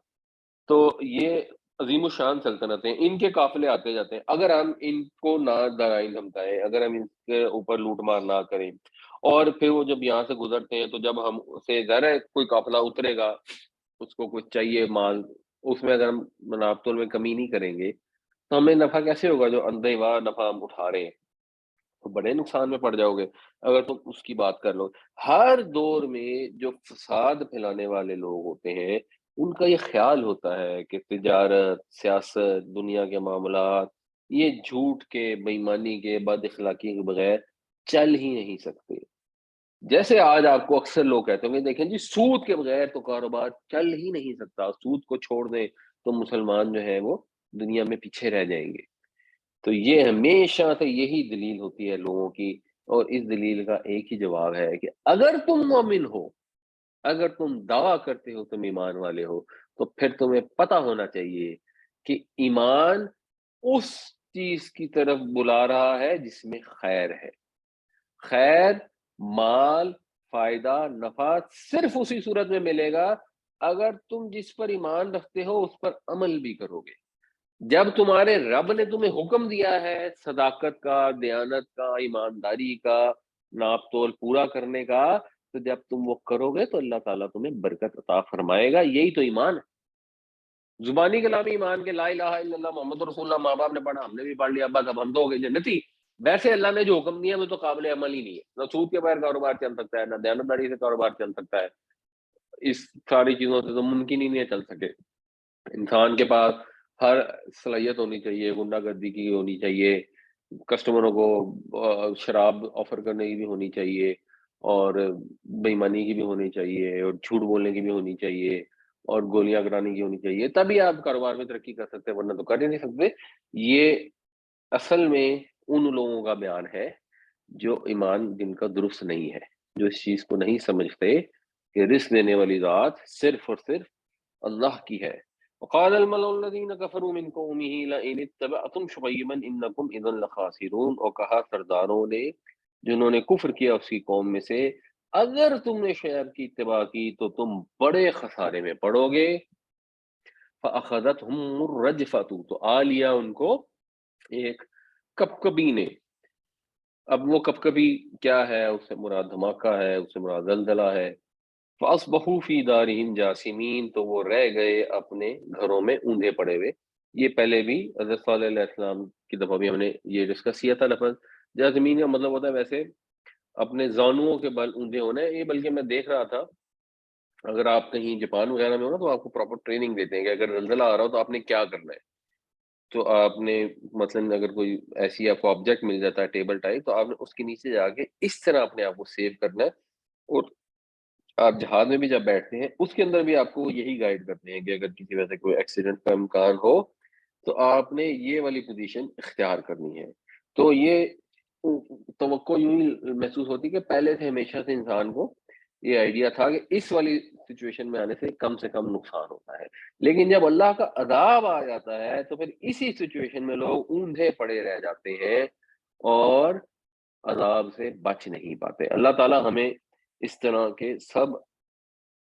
تو یہ عظیم الشان سلطنتیں، ان کے قافلے آتے جاتے ہیں. اگر ہم ان کو نہ دائیں دھمکائیں، اگر ہم ان کے اوپر لوٹ مار نہ کریں، اور پھر وہ جب یہاں سے گزرتے ہیں تو جب ہم اسے ظاہر ہے کوئی قافلہ اترے گا، اس کو کچھ چاہیے مال، اس میں اگر ہم منافع میں کمی نہیں کریں گے تو ہمیں نفع کیسے ہوگا؟ جو اندھے واہ نفع ہم اٹھا رہے ہیں تو بڑے نقصان میں پڑ جاؤ گے. اگر تم اس کی بات کر لو، ہر دور میں جو فساد پھیلانے والے لوگ ہوتے ہیں ان کا یہ خیال ہوتا ہے کہ تجارت، سیاست، دنیا کے معاملات یہ جھوٹ کے، بے ایمانی کے، بد اخلاقی کے بغیر چل ہی نہیں سکتے. جیسے آج آپ کو اکثر لوگ کہتے ہوں گے دیکھیں جی سود کے بغیر تو کاروبار چل ہی نہیں سکتا، سود کو چھوڑ دیں تو مسلمان جو ہے وہ دنیا میں پیچھے رہ جائیں گے. تو یہ ہمیشہ سے یہی دلیل ہوتی ہے لوگوں کی، اور اس دلیل کا ایک ہی جواب ہے کہ اگر تم مومن ہو، اگر تم دعویٰ کرتے ہو تم ایمان والے ہو، تو پھر تمہیں پتہ ہونا چاہیے کہ ایمان اس چیز کی طرف بلا رہا ہے جس میں خیر ہے. خیر، مال، فائدہ، نفع صرف اسی صورت میں ملے گا اگر تم جس پر ایمان رکھتے ہو اس پر عمل بھی کرو گے. جب تمہارے رب نے تمہیں حکم دیا ہے صداقت کا، دیانت کا، ایمانداری کا، ناپ تول پورا کرنے کا، تو جب تم وہ کرو گے تو اللہ تعالیٰ تمہیں برکت عطا فرمائے گا. یہی تو ایمان ہے. زبانی کلامی ایمان کے لا الہ الا اللہ محمد رسول اللہ، ماں باپ نے پڑھا، ہم نے بھی پڑھ لیا، بس اب ہم تو ہو گئے جنتی. ویسے اللہ نے جو حکم دیا وہ تو قابل عمل ہی نہیں ہے. نہ سود کے بغیر کاروبار چل سکتا ہے، نہ دیانتداری سے کاروبار چل سکتا ہے. اس ساری چیزوں سے تو ممکن ہی نہیں چل سکے. انسان کے پاس ہر صلاحیت ہونی چاہیے، غنڈہ گردی کی ہونی چاہیے، کسٹمروں کو شراب آفر کرنے کی بھی ہونی چاہیے، اور بے ایمانی کی بھی ہونی چاہیے، اور جھوٹ بولنے کی بھی ہونی چاہیے، اور گولیاں کرانے کی ہونی چاہیے. تبھی آپ کاروبار میں ترقی کر سکتے ہیں، ورنہ تو کر ہی نہیں سکتے. یہ اصل میں ان لوگوں کا بیان ہے جو ایمان جن کا درست نہیں ہے، جو اس چیز کو نہیں سمجھتے کہ رزق دینے والی ذات صرف اور صرف اللہ کی ہے. وقال الملأ الذين كفروا من قومه لئن اتبعتم شعيبا انكم اذا لخاسرون. اور کہا سرداروں نے جنہوں نے کفر کیا اس کی قوم میں سے، اگر تم نے شعیب کی اتباع کی تو تم بڑے خسارے میں پڑو گے. فاخذتهم الرجفة، تو آ لیا ان کو ایک کپکپی نے. اب وہ کپکپی کیا ہے؟ اس سے مراد دھماکہ ہے، اس سے مراد زلزلہ ہے. فَأَصْبَحُوا فِي دَارِهِمْ جَاثِمِينَ، تو وہ رہ گئے اپنے گھروں میں اوندھے پڑے ہوئے. یہ پہلے بھی حضرت صلی اللہ علیہ السلام کی دفعہ بھی ہم نے یہ ڈسکس کیا تھا. لفظ جاثمین کا مطلب ہوتا ہے ویسے اپنے زانوؤں کے بل اوندھے ہونا ہے. یہ بلکہ میں دیکھ رہا تھا اگر آپ کہیں جاپان وغیرہ میں ہو نا تو آپ کو پراپر ٹریننگ دیتے ہیں کہ اگر زلزلہ آ رہا ہو تو آپ نے کیا کرنا ہے. تو آپ نے مثلاً اگر کوئی ایسی آپ کو آبجیکٹ مل جاتا ہے ٹیبل ٹائپ، تو آپ نے اس کے نیچے جا کے اس طرح اپنے آپ کو سیو کرنا ہے. اور آپ جہاز میں بھی جب بیٹھتے ہیں اس کے اندر بھی آپ کو یہی گائیڈ کرتے ہیں کہ اگر کسی وجہ سے کوئی ایکسیڈنٹ کا امکان ہو تو آپ نے یہ والی پوزیشن اختیار کرنی ہے. تو یہ توقع یوں ہی محسوس ہوتی کہ پہلے سے ہمیشہ سے انسان کو یہ آئیڈیا تھا کہ اس والی سچویشن میں آنے سے کم نقصان ہوتا ہے. لیکن جب اللہ کا عذاب آ جاتا ہے تو پھر اسی سچویشن میں لوگ اوندھے پڑے رہ جاتے ہیں اور عذاب سے بچ نہیں پاتے. اللہ تعالی ہمیں اس طرح کے سب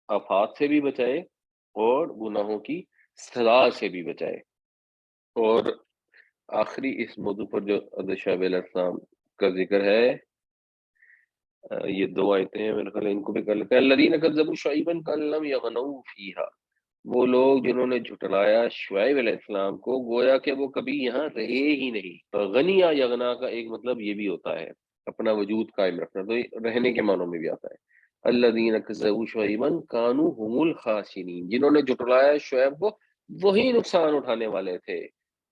آفات سے بھی بچائے اور گناہوں کی سزا سے بھی بچائے. اور آخری اس موضوع پر جو حضرت شعیب علیہ السلام کا ذکر ہے، یہ دو آیتیں ہیں، میرے خیال ہے ان کو بھی کر لیتے ہیں. الذین کذبوا شعیبا کأن لم یغنوا فیہا، وہ لوگ جنہوں نے جھٹلایا شعیب علیہ السلام کو گویا کہ وہ کبھی یہاں رہے ہی نہیں. غنی یا یغنا کا ایک مطلب یہ بھی ہوتا ہے اپنا وجود قائم رکھنا، تو یہ رہنے کے معنوں میں بھی آتا ہے. الذین کذبوا شعیبا کانوا هم الخاسرین، جنہوں نے جھٹلایا شعیب کو وہی نقصان اٹھانے والے تھے.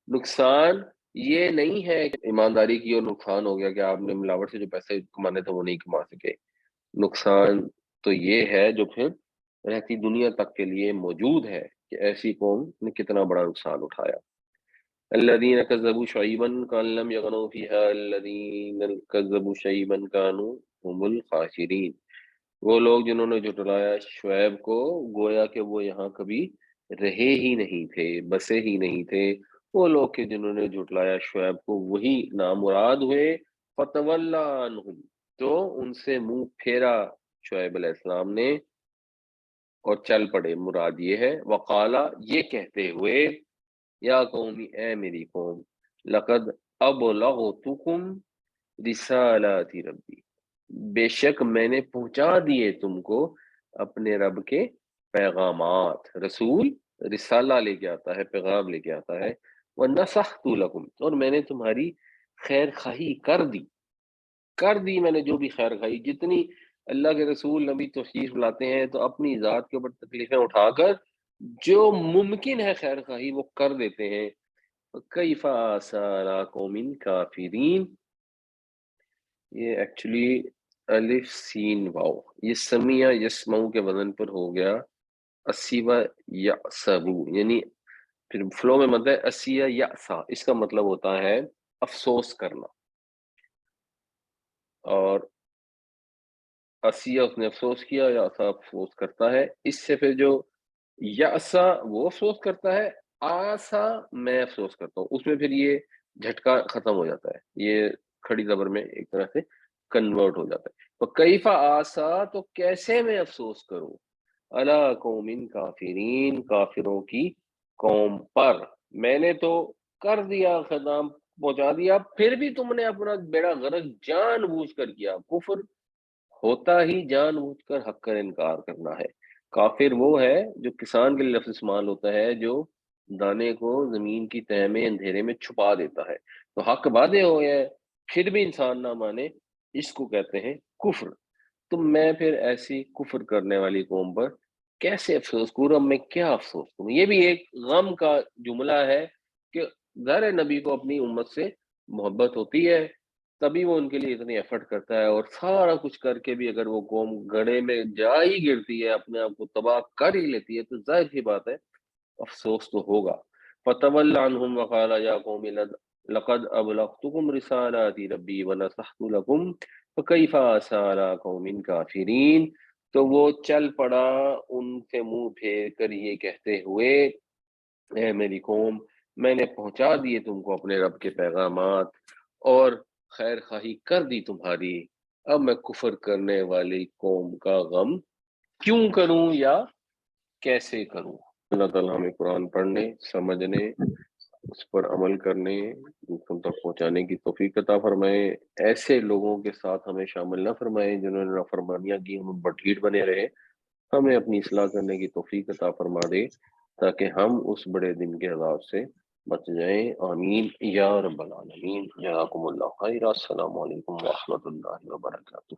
نقصان یہ نہیں ہے کہ ایمانداری کی اور نقصان ہو گیا کہ آپ نے ملاوٹ سے جو پیسے کمانے تھے وہ نہیں کما سکے. نقصان تو یہ ہے جو پھر رہتی دنیا تک کے لیے موجود ہے کہ ایسی قوم نے کتنا بڑا نقصان اٹھایا. الذین کذبوا شعیبا کأن لم یغنوا فیہا الذین کذبوا شعیبا کانوا هم الخاسرین، وہ لوگ جنہوں نے جھٹلایا شعیب کو گویا کہ وہ یہاں کبھی رہے ہی نہیں تھے، بسے ہی نہیں تھے وہ لوگ کہ جنہوں نے جھٹلایا شعیب کو، وہی نامراد ہوئے۔ فتولی عنہم، تو ان سے منہ پھیرا شعیب علیہ السلام نے اور چل پڑے، مراد یہ ہے وقالا، یہ کہتے ہوئے یا قومی، اے میری قوم، لقد ابلغتکم رسالات ربی، بے شک میں نے پہنچا دیے تم کو اپنے رب کے پیغامات۔ رسول رسالہ لے کے آتا ہے، پیغام لے کے آتا ہے۔ وَنَصَحْتُ لَكُمْ، اور میں نے تمہاری خیر خواہی کر دی میں نے جو بھی خیر خواہی، جتنی اللہ کے رسول نبی تشریف لاتے ہیں تو اپنی ذات کے اوپر تکلیفیں اٹھا کر جو ممکن ہے خیر خواہی وہ کر دیتے ہیں۔ کیف آسیٰ علی قوم کافرین، یہ ایکچولی الف سین واو، یہ سمیع یسمعو کے وزن پر ہو گیا اسیوا یعصبو، یعنی پھر فلو میں مطلب ہے اسیہ یعصا، اس کا مطلب ہوتا ہے افسوس کرنا، اور اسیہ اس نے افسوس کیا، یعصا افسوس کرتا ہے۔ اس سے پھر جو یعصا وہ افسوس کرتا ہے، آسا میں افسوس کرتا ہوں، اس میں پھر یہ جھٹکا ختم ہو جاتا ہے، یہ کھڑی زبر میں ایک طرح سے کنورٹ ہو جاتا ہے۔ تو کیفا آسا، تو کیسے میں افسوس کروں، الا قوم کافرین، کافروں کی قوم پر، میں نے تو کر دیا خدام، پہنچا دیا، پھر بھی تم نے اپنا بیڑا غرق جان بوجھ کر کیا۔ کفر ہوتا ہی جان بوجھ کر حق کا انکار کرنا ہے۔ کافر وہ ہے جو کسان کے لیے لفظ استعمال ہوتا ہے، جو دانے کو زمین کی تہ میں اندھیرے میں چھپا دیتا ہے۔ تو حق واضح ہو گیا ہے پھر بھی انسان نہ مانے، اس کو کہتے ہیں کفر۔ تو میں پھر ایسی کفر کرنے والی قوم پر کیسے افسوس کروں، اب میں کیا افسوس کروں۔ یہ بھی ایک غم کا جملہ ہے کہ ظاہر نبی کو اپنی امت سے محبت ہوتی ہے، تبھی وہ ان کے لیے اتنی ایفرٹ کرتا ہے، اور سارا کچھ کر کے بھی اگر وہ قوم گڑھے میں جا ہی گرتی ہے، اپنے آپ کو تباہ کر ہی لیتی ہے، تو ظاہر سی بات ہے افسوس تو ہوگا۔ فَتَوَلَّ عَنْهُمْ وَقَالَ يَا قَوْمِ لَقَدْ أَبْلَغْتُكُمْ رِسَالَاتِ رَبِّي وَنَصَحْتُ لَكُمْ فَكَيْفَ آسَىٰ عَلَىٰ قَوْمٍ كَافِرِينَ، تو وہ چل پڑا ان سے منہ پھیر کر یہ کہتے ہوئے، اے میری قوم، میں نے پہنچا دیے تم کو اپنے رب کے پیغامات اور خیر خواہی کر دی تمہاری، اب میں کفر کرنے والی قوم کا غم کیوں کروں یا کیسے کروں۔ اللہ تعالیٰ ہمیں قرآن پڑھنے، سمجھنے، اس پر عمل کرنے، دوسروں تک پہنچانے کی توفیق عطا فرمائے۔ ایسے لوگوں کے ساتھ ہمیں شامل نہ فرمائے جنہوں نے نافرمانیاں کی، ہم بٹھیٹ بنے رہے۔ ہمیں اپنی اصلاح کرنے کی توفیق عطا فرما دے تاکہ ہم اس بڑے دن کے عذاب سے بچ جائیں۔ آمین یا رب العالمین۔ جزاکم اللہ خیر۔ السلام علیکم ورحمۃ اللہ وبرکاتہ۔